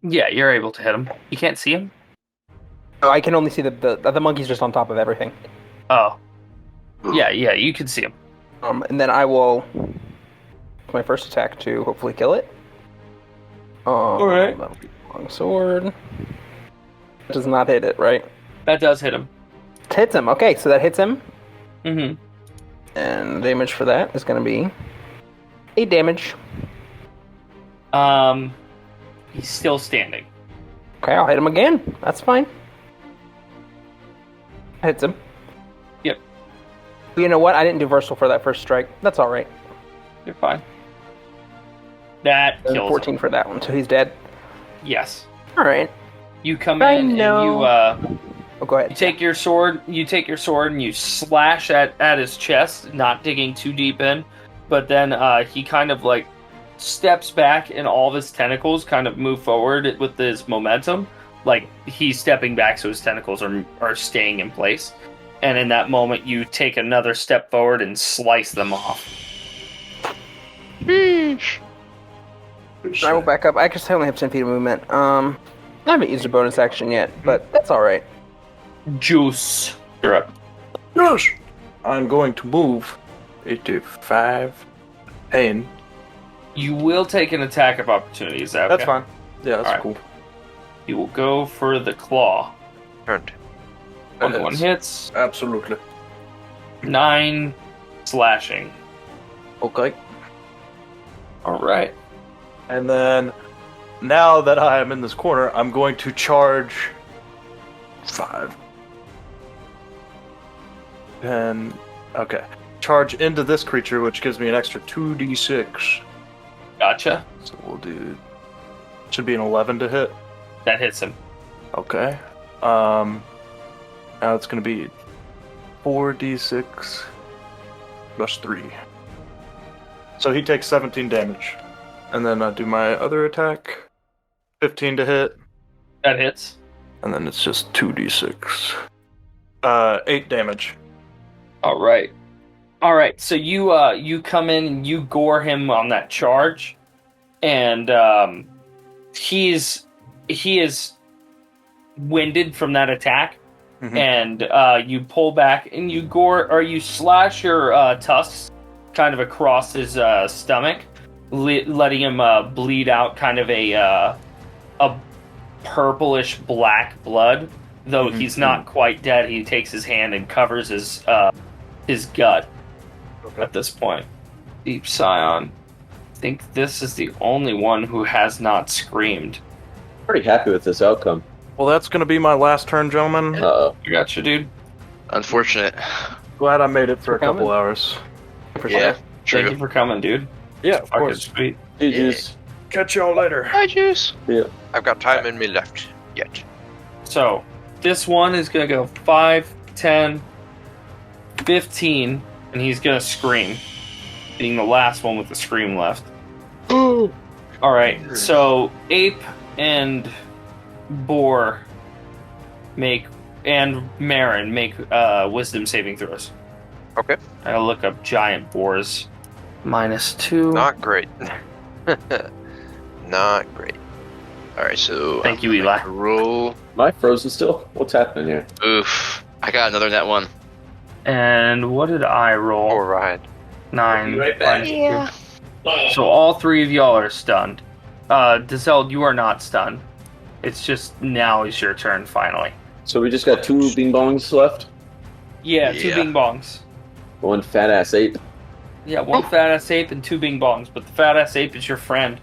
Yeah, you're able to hit him. You can't see him? Oh, I can only see the monkey's just on top of everything. Oh. Yeah, you can see him. And then I will my first attack to hopefully kill it. Alright. That'll be long sword. Does not hit it, right? That does hit him. It hits him. Okay, so that hits him. Mm-hmm. And damage for that is going to be 8 damage. He's still standing. Okay, I'll hit him again. That's fine. Hits him. Yep. You know what? I didn't do versatile for that first strike. That's all right. You're fine. That And kills 14 him. for that one, so he's dead. Yes. All right. You come I in know. and Oh, go ahead. you take your sword and you slash at his chest, not digging too deep in, but then he kind of like steps back and all of his tentacles kind of move forward with his momentum. Like he's stepping back so his tentacles are staying in place. And in that moment you take another step forward and slice them off. I will back up. I guess I only have 10 feet of movement. I haven't used a bonus action yet, but that's all right. Juice. You're up. Yes! I'm going to move 85, 10. You will take an attack of opportunity, is that That's okay? fine. Yeah, that's Alright. cool. You will go for the claw. Turned. That One hits. hits. Absolutely. 9 slashing. Okay. Alright. And then, now that I am in this corner, I'm going to charge 5. 10. Okay. Charge into this creature, which gives me an extra 2d6. Gotcha. So we'll do. Should be an 11 to hit. That hits him. Okay. Now it's going to be 4d6 plus 3. So he takes 17 damage. And then I do my other attack. 15 to hit. That hits. And then it's just 2d6. 8 damage. Alright. Alright, so you come in and you gore him on that charge. And he is winded from that attack. Mhm. And you pull back and you gore, or you slash your tusks kind of across his stomach, letting him bleed out kind of a purplish black blood. Though Mhm. he's not quite dead, he takes his hand and covers his gut at this point. Deep Scion, I think this is the only one who has not screamed. Pretty happy with this outcome. Well, that's going to be my last turn, gentlemen. Uh-oh. I got you, dude. Unfortunate. Glad I made it for a Coming. couple hours. Yeah, true. Thank you for coming, dude. Yeah, of Fucking course. sweet. GG's. Catch y'all later. Hi, Juice. I've got time in me left yet. So, this one is going to go 5, 10, 15, and he's gonna scream, being the last one with the scream left. All right, so Ape and Boar and Marin make wisdom saving throws. Okay. I'll look up giant boars. -2. Not great. Not great. Alright, so. Thank you, Eli. Roll. Am I frozen still? What's happening here? Oof. I got another net one. And what did I roll? All right. 9. Be right back. -2. So all 3 of y'all are stunned. Dizelle, you are not stunned. It's just now is your turn finally. So we just got 2 bing bongs left. Yeah, 2 Yeah. bing bongs. 1 fat ass ape. Yeah, 1 fat ass ape and 2 bing bongs, but the fat ass ape is your friend.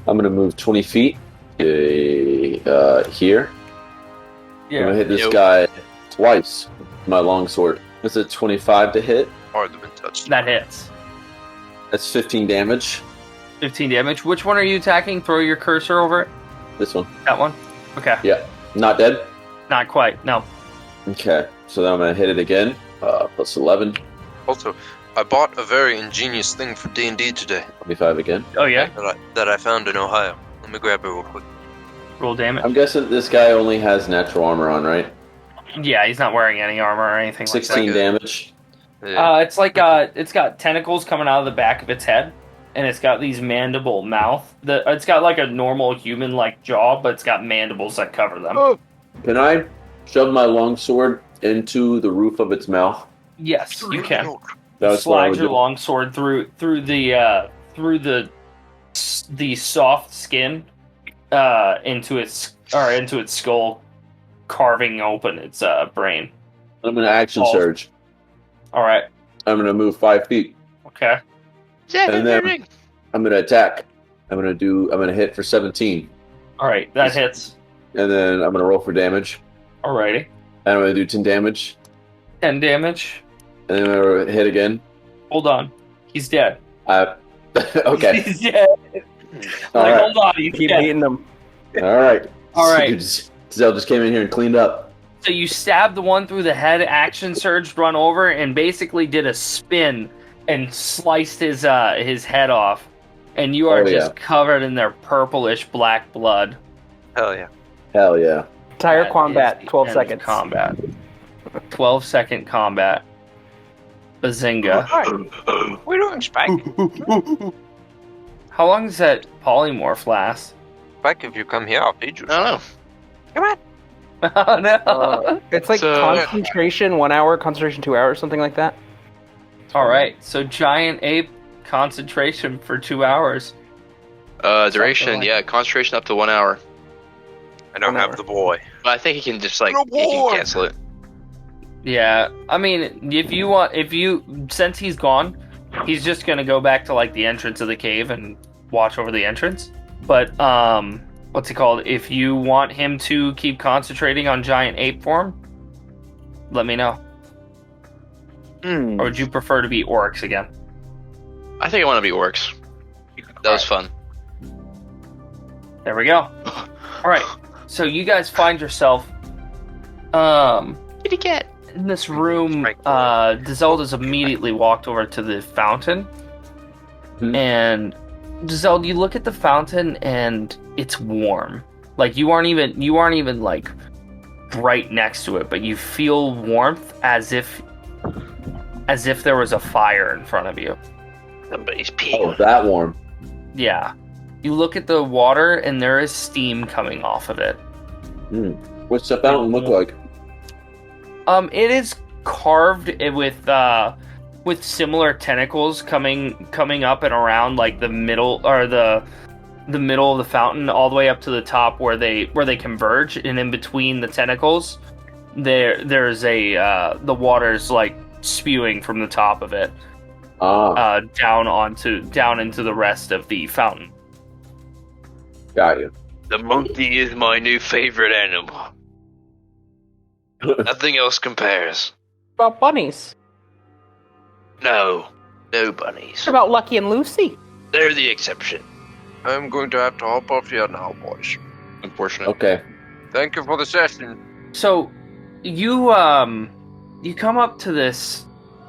I'm gonna move 20 feet. Here. I'm gonna hit this Nope. guy twice. with My longsword. It's a 25 to hit. Hardly been touched. That hits. That's 15 damage. 15 damage. Which one are you attacking? Throw your cursor over it. This one. That one? Okay. Yeah. Not dead. Not quite. No. Okay. So then I'm gonna hit it again. Plus 11. Also, I bought a very ingenious thing for D&D today 25 again. Oh, yeah? that I found in Ohio. Let me grab it real quick. Roll damage. I'm guessing this guy only has natural armor on, right? Yeah, he's not wearing any armor or anything 16 like damage. Yeah. that. It's like, it's got tentacles coming out of the back of its head, and it's got these mandible mouth. It's got like a normal human-like jaw, but it's got mandibles that cover them. Can I shove my longsword into the roof of its mouth? Yes, you can. That's what I Slide would your do. longsword through the soft skin into its skull, carving open its brain. I'm gonna action Balls. surge. All right. I'm gonna move 5 feet. Okay. And then I'm gonna attack. I'm gonna hit for 17. All right. That hits. And then I'm gonna roll for damage. Alrighty. And I'm gonna do 10 damage. 10 damage. And then I'm gonna hit again. Hold on. He's dead. Okay. He's dead. All Like, right. hold on. He's Keep dead. eating them. All right. All right. Giselle just came in here and cleaned up. So you stabbed the one through the head, action surged, run over, and basically did a spin and sliced his head off. And you are Oh, just yeah. covered in their purplish black blood. Hell yeah. Hell yeah. Entire That combat, is the 12 end of seconds. Combat. 12-second combat. Bazinga. We're doing Spike. How long does that polymorph last? Spike, if you come here, I'll feed you. I don't know. Come on. Oh no! It's like So- concentration 1 hour, concentration 2 hours, something like that. Alright, so giant ape concentration for 2 hours. Duration, like- yeah, concentration up to 1 hour. I don't 1 have hour. the boy. But I think he can just like No he can boy. cancel it. Yeah, I mean, since he's gone, he's just gonna go back to like the entrance of the cave and watch over the entrance. But what's it called? If you want him to keep concentrating on giant ape form, let me know. Or would you prefer to be orcs again? I think I want to be orcs. That was fun. There we go. All right, so you guys find yourself, Kitty cat. in this room. Strike Dezelda's immediately walked over to the fountain, Mhm. and Dezelda, you look at the fountain and it's warm. Like you aren't even like right next to it, but you feel warmth as if there was a fire in front of you. Somebody's peeing. Oh, that warm. Yeah. You look at the water and there is steam coming off of it. What's the fountain look like? It is carved with similar tentacles coming up and around like the middle or the middle of the fountain all the way up to the top where they converge, and in between the tentacles there's the water's like spewing from the top of it down into the rest of the fountain. Got you. The monkey is my new favorite animal. Nothing else compares. What about bunnies? No bunnies. What about Lucky and Lucy? They're the exception. I'm going to have to hop off here now, boys. Unfortunate. Okay. Thank you for the session. So you come up to this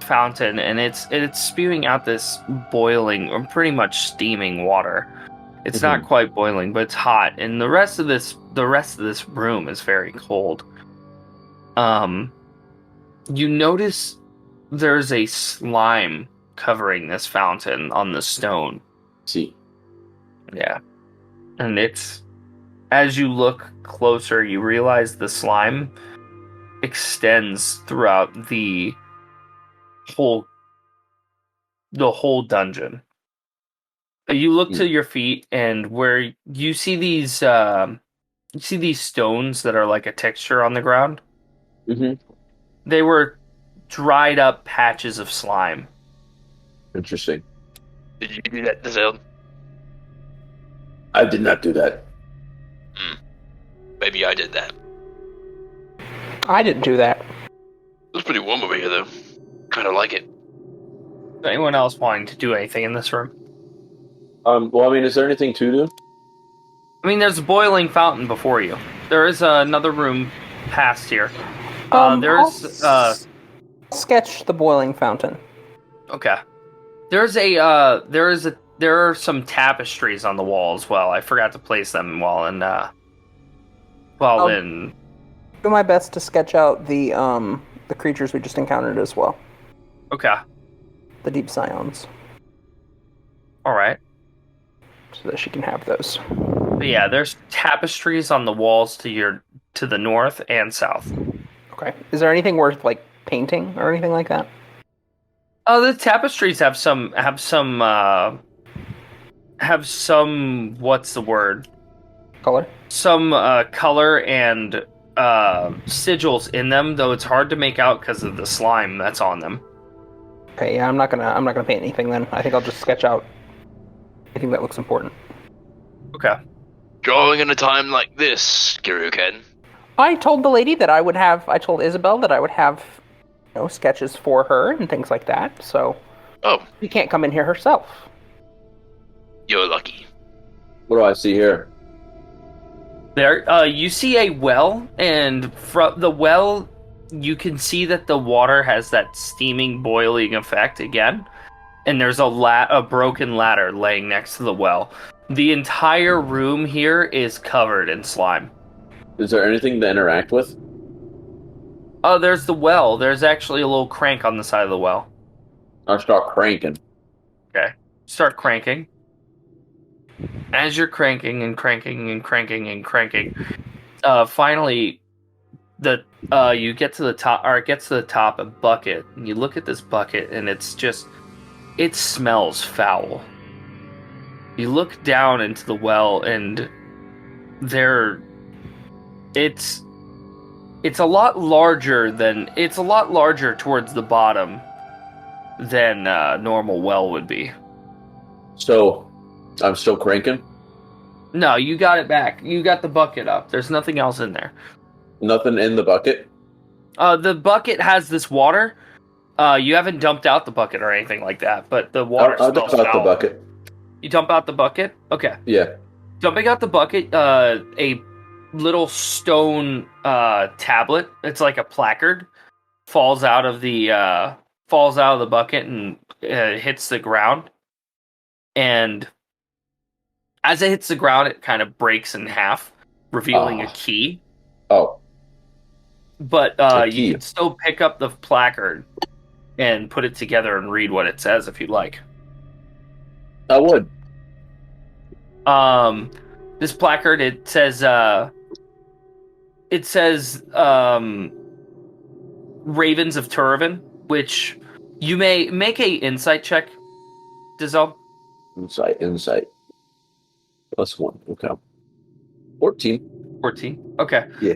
fountain, and it's spewing out this boiling or pretty much steaming water. It's not quite boiling, but it's hot, and the rest of this room is very cold. You notice there's a slime covering this fountain on the stone. See. Yeah. And it's, as you look closer, you realize the slime extends throughout the whole dungeon. You look to your feet, and where you see these stones that are like a texture on the ground. Mm-hmm. They were dried up patches of slime. Interesting. Did you do that, Zeld? I did not do that. Maybe I did that. I didn't do that. It's pretty warm over here, though. Kind of like it. Anyone else wanting to do anything in this room? Well, I mean, is there anything to do? I mean, there's a boiling fountain before you. There is another room past here. There's sketch the boiling fountain. Okay. There are some tapestries on the wall as well. I forgot to place them while do my best to sketch out the creatures we just encountered as well. Okay. The deep scions. All right. So that she can have those. But yeah, there's tapestries on the walls to the north and south. Okay. Is there anything worth like painting or anything like that? Oh, the tapestries have some what's the word? Color? Some color and sigils in them, though it's hard to make out because of the slime that's on them. Okay, yeah, I'm not gonna paint anything then. I think I'll just sketch out anything that looks important. Okay. Drawing in a time like this, Kiruken. I told the lady that I told Isabel that I would have, sketches for her and things like that, so Oh, she can't come in here herself. you're lucky. What do I see here? There, you see a well, and from the well, you can see that the water has that steaming, boiling effect again. And there's a broken ladder laying next to the well. The entire room here is covered in slime. Is there anything to interact with? Oh, there's the well. There's actually a little crank on the side of the well. I'll start cranking. Okay. Start cranking. As you're cranking and cranking and cranking and cranking, finally, you get to the top, or it gets to the top, a bucket, and you look at this bucket, and it smells foul. You look down into the well, and it's a lot larger towards the bottom than a normal well would be. So, I'm still cranking? No, you got it back. You got the bucket up. There's nothing else in there. Nothing in the bucket? The bucket has this water. You haven't dumped out the bucket or anything like that, but the water I'll smells dump out foul. the bucket. You dump out the bucket? Okay. Yeah. Dumping out the bucket, a little stone tablet. It's like a placard. Falls out of the bucket and hits the ground. And as it hits the ground, it kind of breaks in half, revealing a key. Oh. But you can still pick up the placard and put it together and read what it says if you'd like. I would. This placard, it says Ravens of Turvin, which you may make a insight check, Dizel. Insight. +1. Okay. 14. 14. Okay. Yeah.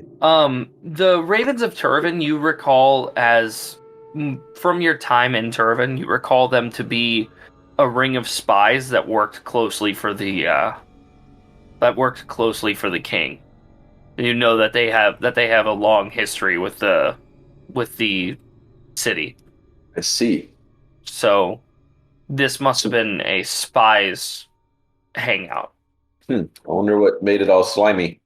The Ravens of Turvin, you recall as from your time in Turvin, you recall them to be a ring of spies that worked closely for the king. You know that they have a long history with the city. I see. So this must have been a spy's hangout. I wonder what made it all slimy.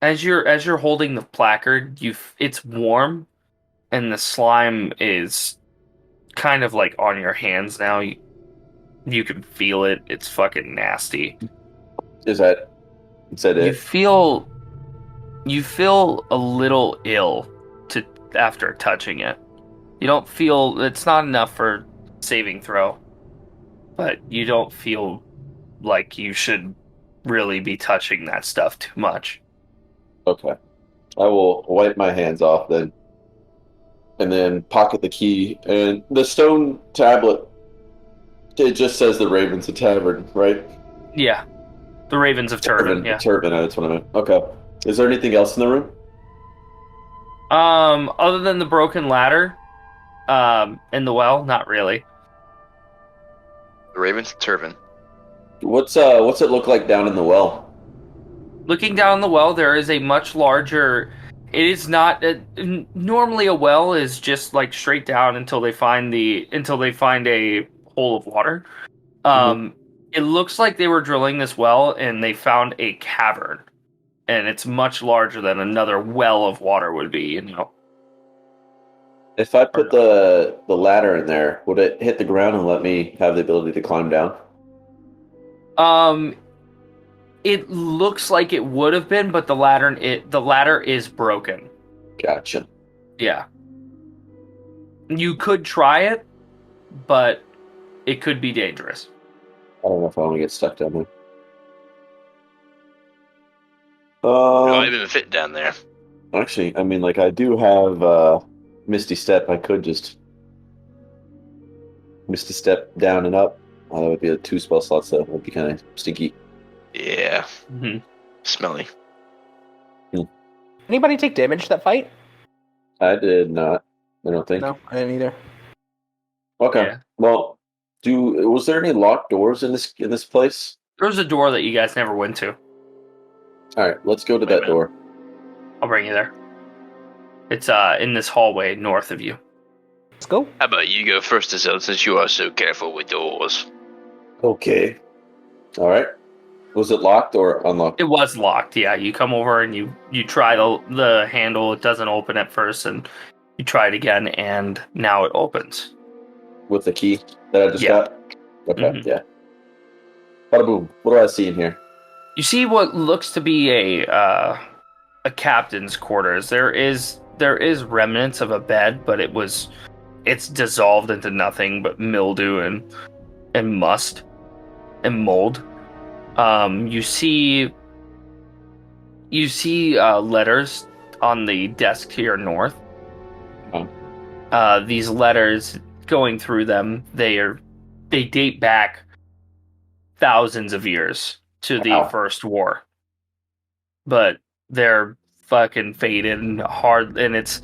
As you're holding the placard, it's warm, and the slime is kind of like on your hands now. You can feel it. It's fucking nasty. Is that You it? feel a little ill after touching it. You don't feel it's not enough for saving throw, but you don't feel like you should really be touching that stuff too much. Okay. I will wipe my hands off then. And then pocket the key. And the stone tablet, it just says the Raven's a tavern, right? Yeah, the Ravens of Turban. Yeah. Turban, that's what I meant. Okay. Is there anything else in the room? Other than the broken ladder, in the well, not really. The Raven's turban. What's it look like down in the well? Looking down the well, there is a much larger. It is not normally a well is just like straight down until they find a hole of water. It looks like they were drilling this well and they found a cavern, and it's much larger than another well of water would be. You know, If I put the ladder in there, would it hit the ground and let me have the ability to climb down? it looks like it would have been, but the ladder is broken. Gotcha. Yeah. You could try it, but it could be dangerous. I don't know if I want to get stuck down there. You don't even fit down there. Actually, I mean, like, I do have Misty Step. I could just Misty Step down and up. That would be a 2 spell slots, though. It would be kind of stinky. Yeah. Mm-hmm. Smelly. Anybody take damage that fight? I did not. I don't think. No, I didn't either. Okay. Yeah. Well, was there any locked doors in this place? There was a door that you guys never went to. All right, let's go to Wait a that minute. door. I'll bring you there. It's in this hallway north of you. Let's go. How about you go first, Isabella, since you are so careful with doors? Okay. All right. Was it locked or unlocked? It was locked. Yeah, you come over and you try the handle. It doesn't open at first, and you try it again, and now it opens. With the key that I just Yeah. got? Okay, Mhm. yeah. Bada boom. What do I see in here? You see what looks to be a captain's quarters. There is remnants of a bed, but it's dissolved into nothing but mildew and must and mold. You see letters on the desk to your north. These letters, going through them, they date back thousands of years to the Wow. First War, but they're fucking faded and hard, and it's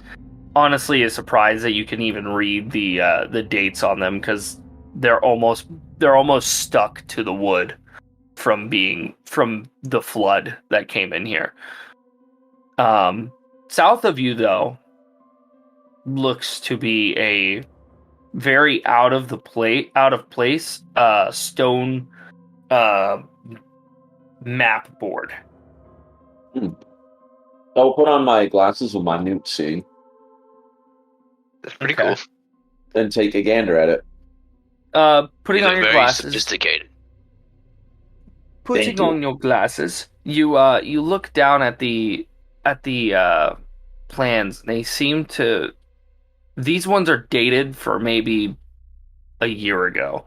honestly a surprise that you can even read the dates on them, because they're almost stuck to the wood from the flood that came in here. South of you, though, looks to be a very out of place stone map board. I'll put on my glasses with my newt seeing That's pretty Okay. cool. and take a gander at it. Putting These on are your very glasses. sophisticated. Putting Thank you. on your glasses, you look down at the plans. They seem to. These ones are dated for maybe a year ago.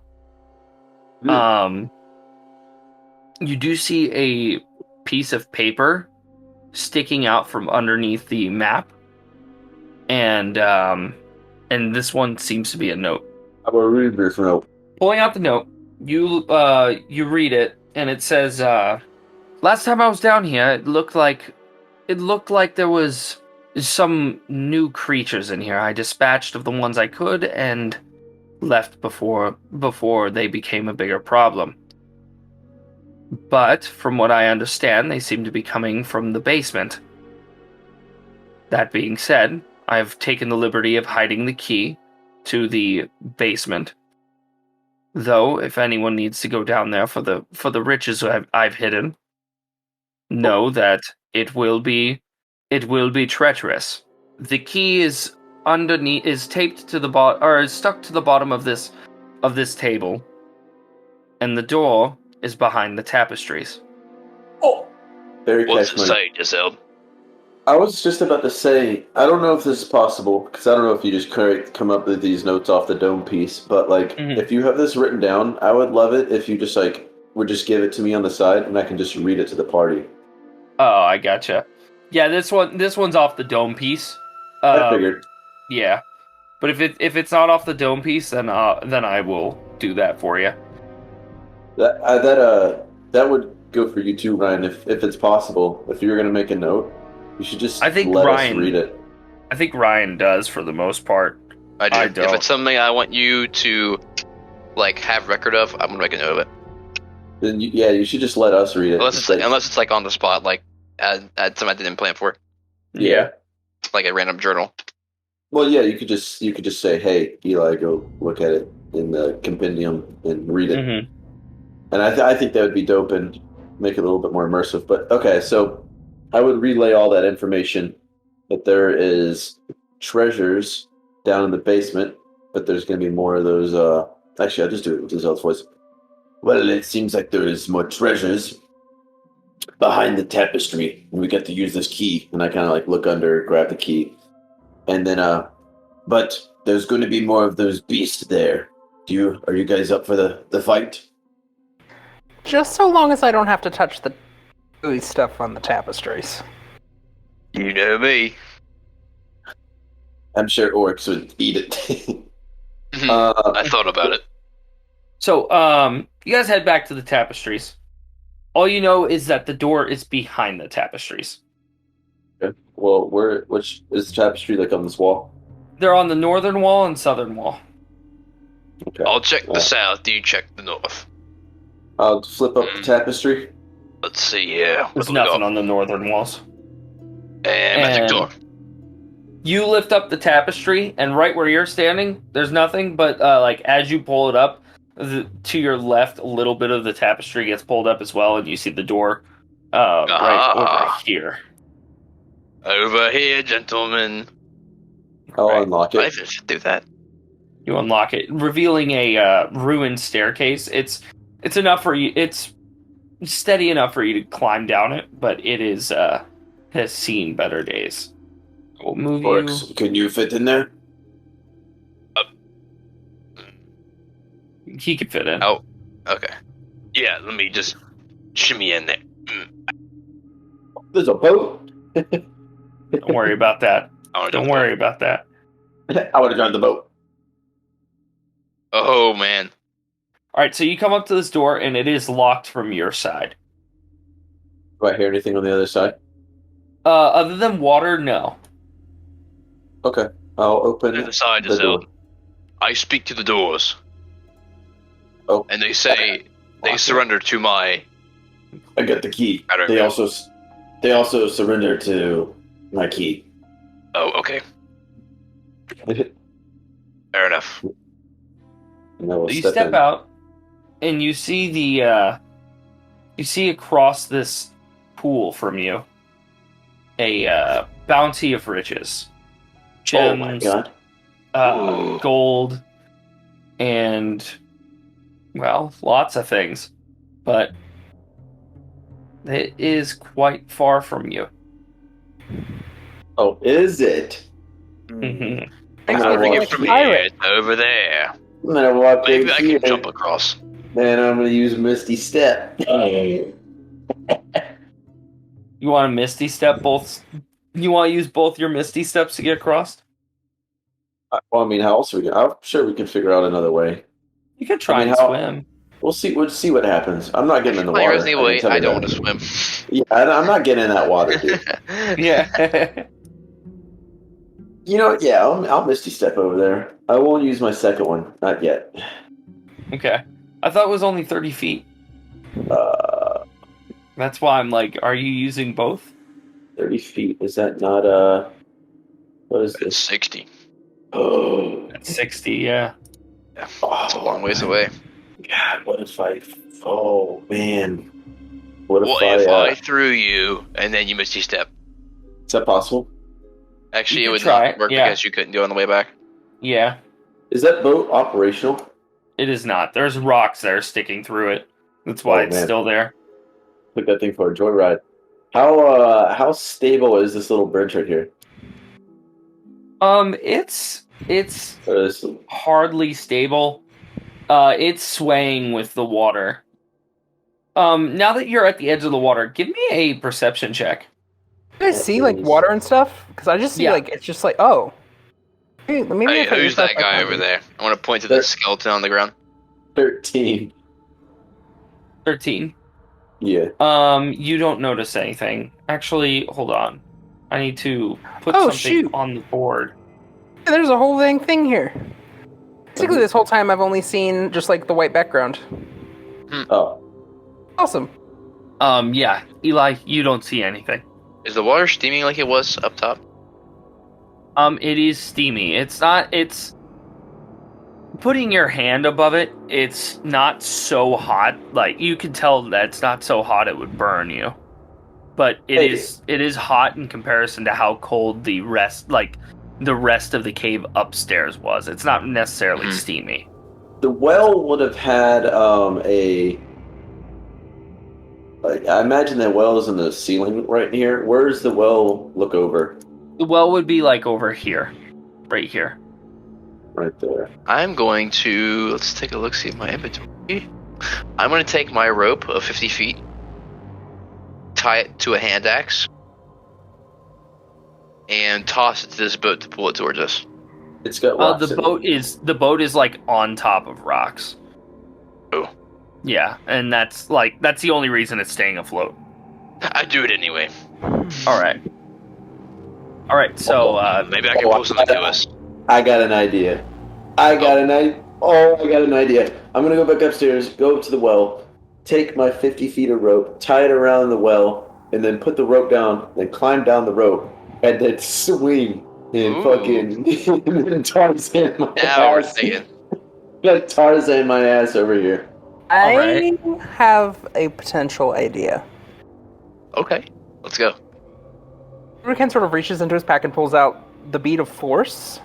You do see a piece of paper sticking out from underneath the map, and this one seems to be a note. I will read this note. Pulling out the note, you read it, and it says, "Last time I was down here, it looked like there was some new creatures in here. I dispatched of the ones I could and left before they became a bigger problem. But from what I understand, they seem to be coming from the basement. That being said, I've taken the liberty of hiding the key to the basement. Though, if anyone needs to go down there for the riches I've hidden, know that it will be treacherous. The key is underneath is taped to the bottom, or is stuck to the bottom of this table, and the door is behind the tapestries. Oh, very What's cash it money. say, Giselle? I was just about to say, I don't know if this is possible, because I don't know if you just come up with these notes off the dome piece, but like, Mhm. if you have this written down, I would love it if you just like would just give it to me on the side, and I can just read it to the party. Oh, I gotcha. Yeah, this one's off the dome piece. I figured. Yeah, but if it's not off the dome piece, then I will do that for you. That would go for you too, Ryan, if it's possible. If you're gonna make a note, you should just I think let Ryan- us read it. I think Ryan does for the most part. I do. I If don't. it's something I want you to like have record of, I'm gonna make a note of it. Then you should just let us read it. Unless it's like on the spot, like add something I didn't plan for, Yeah. like a random journal. Well, yeah, you could just say, "Hey, Eli, go look at it in the compendium and read it." Mm-hmm. And I think that would be dope and make it a little bit more immersive. But okay, so I would relay all that information that there is treasures down in the basement, but there's going to be more of those. Actually, I'll just do it with Giselle's voice. Well, it seems like there is more treasures behind the tapestry, and we get to use this key. And I kind of like look under, grab the key, and then but there's going to be more of those beasts there. Are you guys up for the fight? Just so long as I don't have to touch the gooey stuff on the tapestries. You know me. I'm sure orcs would eat it. I thought about it. So, you guys head back to the tapestries. All you know is that the door is behind the tapestries. Okay. Well, which is the tapestry like on this wall? They're on the northern wall and southern wall. Okay. I'll check the south. You check the north. I'll flip up the tapestry. Let's see here. There's nothing on the northern walls. And magic And- door. You lift up the tapestry, and right where you're standing, there's nothing. But like as you pull it up, to your left, a little bit of the tapestry gets pulled up as well, and you see the door right over here. Over here, gentlemen. I'll Right. unlock I it. should do that. You unlock it, revealing a ruined staircase. It's enough for you. It's steady enough for you to climb down it, but it is has seen better days. We'll move you. Orcs, can you fit in there? He could fit in. Oh, okay. Yeah, let me just shimmy in there. There's a boat. Don't worry about that. Oh, Don't worry about that. I would have driven the boat. Oh, man. All right, so you come up to this door, and it is locked from your side. Do I hear anything on the other side? Other than water, no. Okay. I'll open The other side the is door. I speak to the doors. Oh, And they say they surrender to my... I got the key. I don't They know. also surrender to my key. Oh, okay. Fair enough. And I will You step step in. out, and you see you see across this pool from you a bounty of riches, Oh my gems, god. Ooh. gold, and well, lots of things, but it is quite far from you. Oh, is it? Mhm. Thanks I for don't being want a From pirate. here, it's over there. I'm gonna walk Maybe in I here, can jump across. and I'm gonna use Misty Step. You want to misty step both? You want to use both your misty steps to get across? Well, I mean, how else are we? I'm sure we can figure out another way. You could try I mean, and how- swim. We'll see. We'll see what happens. I'm not getting in the Playing water. Resident Evil 8, can tell I you don't that. want to swim. Yeah, I'm not getting in that water, dude. Yeah. You know, yeah, I'll Misty Step over there. I won't use my second one, not yet. Okay. I thought it was only 30 feet. That's why I'm like, are you using both? 30 feet. Is that not what is It's this? 60. Oh, That's 60, yeah. Yeah, it's a long ways away. God, what if I? Oh man, what if What if I threw you and then you missed your step? Is that possible? Actually, You it could would try not it, work yeah. because you couldn't go on the way back. Yeah, Is that boat operational? it is not. There's rocks that are sticking through it. That's why Oh, it's man. still there. Took that thing for a joyride. How stable is this little bridge right here? It's hardly stable. It's swaying with the water. Now that you're at the edge of the water, give me a perception check. Do you guys see like water and stuff? Because I just see Yeah. like it's just like maybe Hey, if I who's use that that guy over there? I want to point to the skeleton on the ground. 13. 13. Yeah. You don't notice anything. Actually, hold on. I need to put Oh, something shoot. on the board. There's a whole dang thing here. Basically, this whole time I've only seen just like the white background. Oh. Awesome. Yeah, Eli, you don't see anything. Is the water steaming like it was up top? It is steamy. It's putting your hand above it, it's not so hot. Like, you can tell that it's not so hot it would burn you. But it is hot in comparison to how cold the rest of the cave upstairs was. It's not necessarily steamy. The well would have had I imagine that well is in the ceiling right here. Where does the well look over? The well would be like over here. Right here. Right there. I'm going to... Let's take a look, see my inventory. I'm going to take my rope of 50 feet, tie it to a hand axe, and toss it to this boat to pull it towards us. It's got rocks in it. The boat is like on top of rocks. Oh. Yeah, and that's the only reason it's staying afloat. I do it anyway. All right, so Maybe I can pull something to us. I got an idea. I got an idea. I'm gonna go back upstairs, go up to the well, take my 50 feet of rope, tie it around the well, and then put the rope down, then climb down the rope, and then swing and fucking Tarzan my Now we're ass. thinking. Got Tarzan my ass over here. I have a potential idea. Okay, let's go. Ruken sort of reaches into his pack and pulls out the bead of force.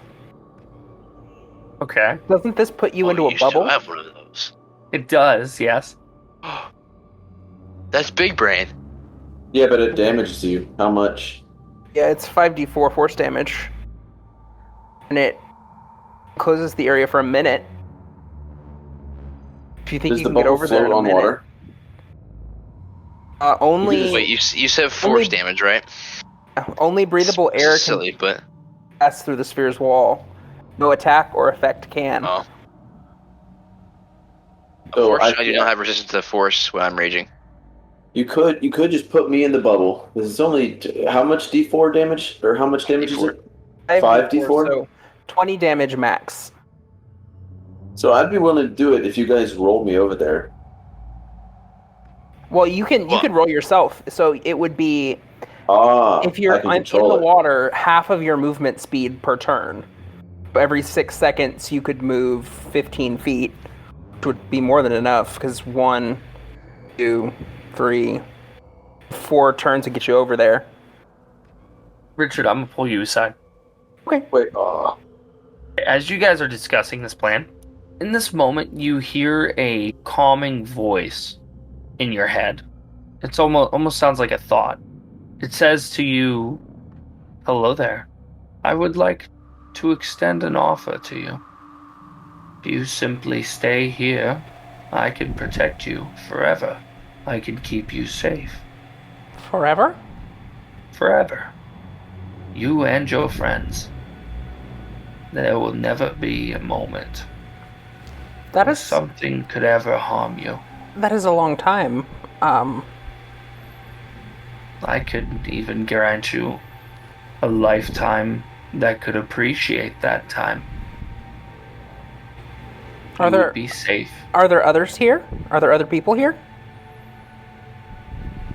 okay, Doesn't this put you into a you bubble? still have one of those. it does. Yes. That's big brain. Yeah, but it damages you. How much? Yeah, it's 5d4 force damage. And it closes the area for a minute. If you think Does you the can get bubble over there float in a on minute. water? Only Wait, you said force damage, right? only breathable air can Silly, but pass through the sphere's wall. No attack or effect can. oh. So Unfortunately, I do not have resistance to force when I'm raging. You could just put me in the bubble. This is only how much D4 damage or how much damage is it? 5d4? So 20 damage max. So I'd be willing to do it if you guys roll me over there. Well, you could roll yourself. So it would be if you're I can in the control it. water, half of your movement speed per turn. Every 6 seconds, you could move 15 feet, which would be more than enough because 1, 2, 3, 4 turns to get you over there. Richard, I'm gonna pull you aside. Okay. Wait, As you guys are discussing this plan, in this moment you hear a calming voice in your head. It's almost sounds like a thought. It says to you, "Hello there. I would like to extend an offer to you. If you simply stay here, I can protect you forever. I can keep you safe. Forever? Forever. You and your friends. There will never be a moment That where is something could ever harm you. that is a long time. I could even grant you a lifetime that could appreciate that time. You Are there would be safe. are there others here? Are there other people here?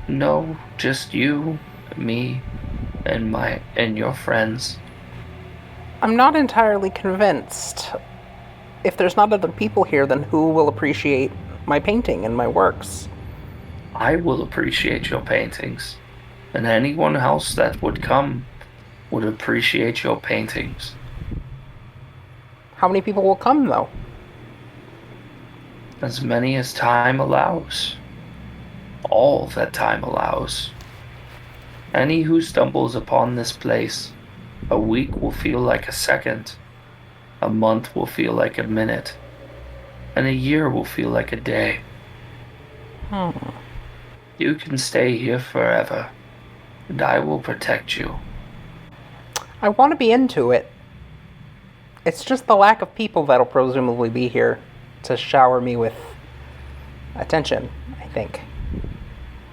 No, just you, me, and your friends. I'm not entirely convinced. If there's not other people here, then who will appreciate my painting and my works? I will appreciate your paintings, and anyone else that would come would appreciate your paintings. How many people will come, though? As many as time allows. All that time allows. Any who stumbles upon this place, a week will feel like a second, a month will feel like a minute, and a year will feel like a day. You can stay here forever, and I will protect you. I want to be into it. It's just the lack of people that'll presumably be here to shower me with attention, I think.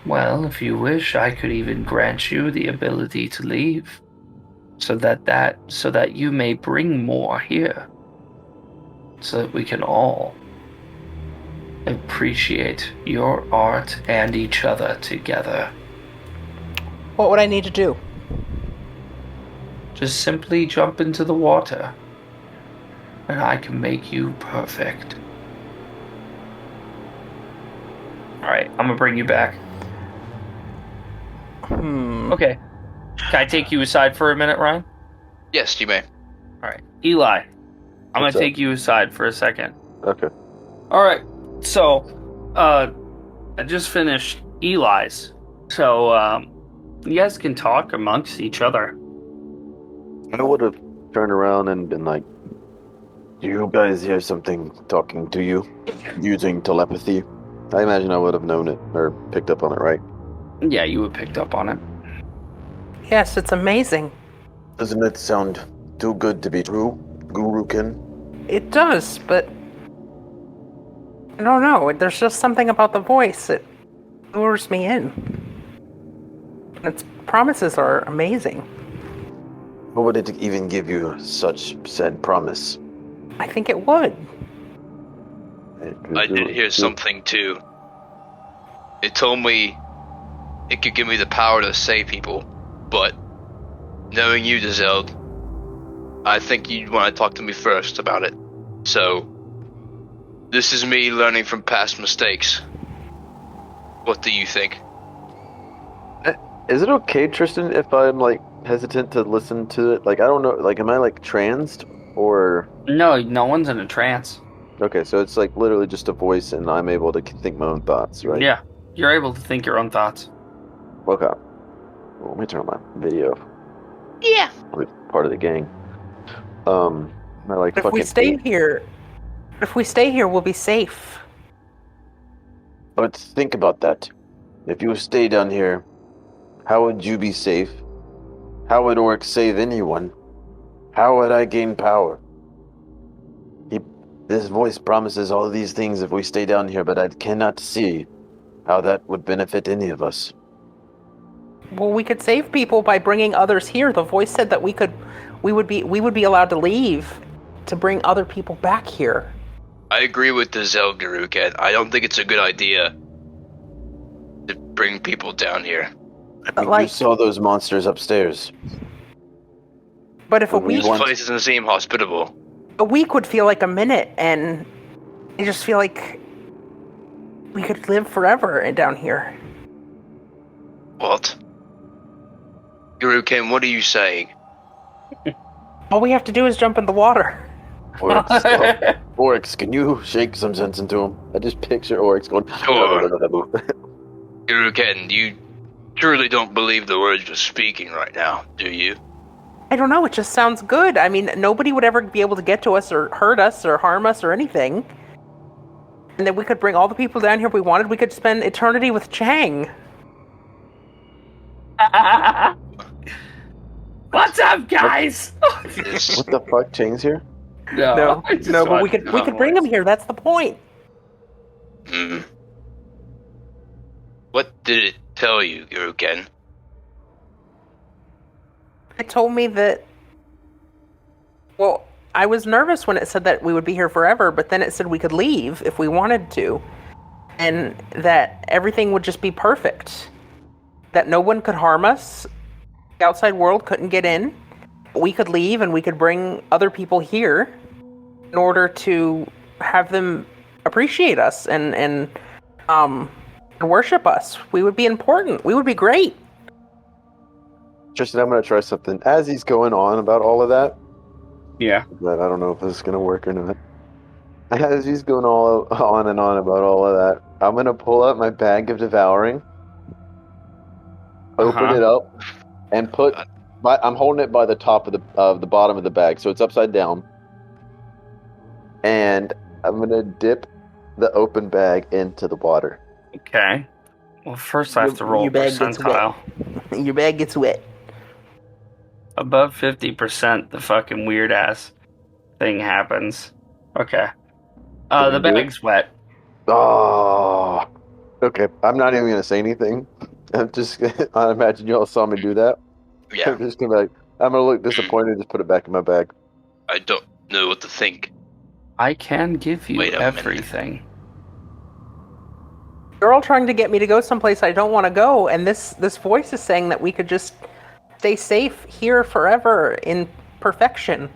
Well, if you wish, I could even grant you the ability to leave, so that you may bring more here, so that we can all appreciate your art and each other together. What would I need to do? Just simply jump into the water, and I can make you perfect. Alright, I'm gonna bring you back. Okay. Can I take you aside for a minute, Ryan? Yes, you may. Alright. Eli, I'm What's gonna up? take you aside for a second. Okay. Alright, so, I just finished Eli's. So, you guys can talk amongst each other. I would have turned around and been like, "Do you guys hear something talking to you using telepathy?" I imagine I would have known it or picked up on it, right? Yeah, you would picked up on it. Yes, it's amazing. Doesn't it sound too good to be true, Gurukin? It does, but I don't know. There's just something about the voice that lures me in. Its promises are amazing. What would it even give you such said promise? I think it would. I did hear something too. It told me it could give me the power to save people, but knowing you, Dazeld, I think you'd want to talk to me first about it. So, this is me learning from past mistakes. What do you think? Is it okay, Tristan, if I'm like hesitant to listen to it? Like, I don't know. Like, am I like tranced or? No, no one's in a trance. Okay, so it's like literally just a voice, and I'm able to think my own thoughts, right? Yeah, you're able to think your own thoughts. Okay. Well, let me turn on my video. Yeah. I'm part of the gang. I like If we fucking stay here, we'll be safe. But think about that. If you stay down here, how would you be safe? How would Orc save anyone? How would I gain power? This voice promises all of these things if we stay down here, but I cannot see how that would benefit any of us. Well, we could save people by bringing others here. The voice said that we would be allowed to leave to bring other people back here. I agree with Dazeld, Garuket. I don't think it's a good idea to bring people down here. I mean, you saw those monsters upstairs. But if a When we week, This place doesn't seem hospitable. a week would feel like a minute, and I just feel like we could live forever down here. What? Garuken, what are you saying? All we have to do is jump in the water. Oryx, can you shake some sense into him? I just picture Oryx going. Sure. Garuken, you surely don't believe the words you're speaking right now, do you? I don't know, it just sounds good. I mean, nobody would ever be able to get to us or hurt us or harm us or anything. And then we could bring all the people down here if we wanted. We could spend eternity with Chang. What's up, guys? This, What the fuck? Chang's here? No, but we could bring him here. That's the point. What did it tell you, Garuken? It told me that. Well, I was nervous when it said that we would be here forever, but then it said we could leave if we wanted to, and that everything would just be perfect. That no one could harm us. The outside world couldn't get in. We could leave and we could bring other people here in order to have them appreciate us and worship us. We would be important. We would be great. Tristan, I'm gonna try something. As he's going on about all of that, Yeah. but I don't know if this is gonna work or not. As he's going all on and on about all of that, I'm gonna pull out my bag of devouring, open it up, and put. I'm holding it by the top of the bottom of the bag, so it's upside down. And I'm gonna dip the open bag into the water. Okay. Well, first I have to roll Your bag gets percentile. Your bag gets wet. Above 50%, the fucking weird ass thing happens. Okay. Did The you do it? bag's wet. Oh, okay. I'm not even gonna say anything. I'm just. I imagine you all saw me do that. Yeah, I'm just gonna be like, I'm gonna look disappointed. Just put it back in my bag. I don't know what to think. I can give you Wait a minute. everything. You're all trying to get me to go someplace I don't want to go, and this voice is saying that we could just stay safe here forever in perfection.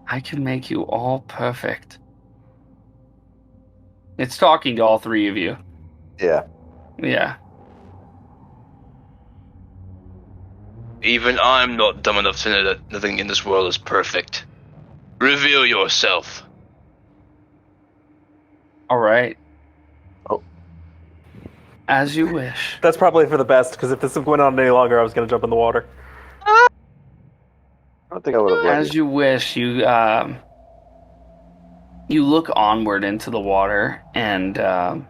I can make you all perfect. It's talking to all three of you. Yeah. Yeah. Even I'm not dumb enough to know that nothing in this world is perfect. Reveal yourself. All right. Oh. As you wish. That's probably for the best, because if this went on any longer, I was going to jump in the water. I don't think I would have let As you wish, you look onward into the water, and a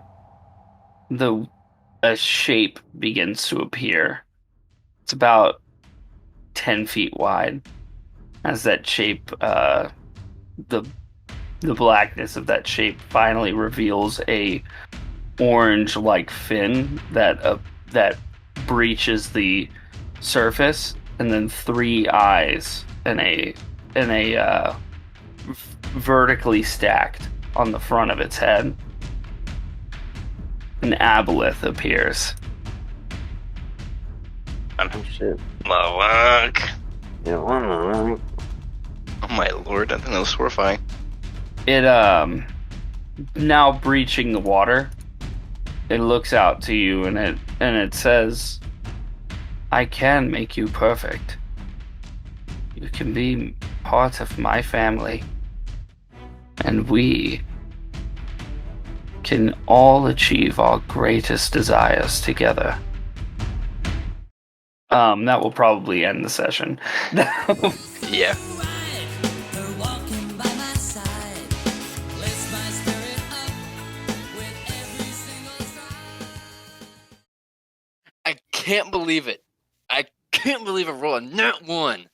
shape begins to appear. It's about 10 feet wide. As that shape, the blackness of that shape finally reveals a orange-like fin that breaches the surface, and then 3 eyes and a vertically stacked on the front of its head. An aboleth appears. Oh shit. Malak. Yeah. Oh my lord, I think that was horrifying. It now breaching the water. It looks out to you and it says, "I can make you perfect. You can be part of my family, and we can all achieve our greatest desires together." That will probably end the session. Yeah. I can't believe it. I can't believe I rolled a nat 1.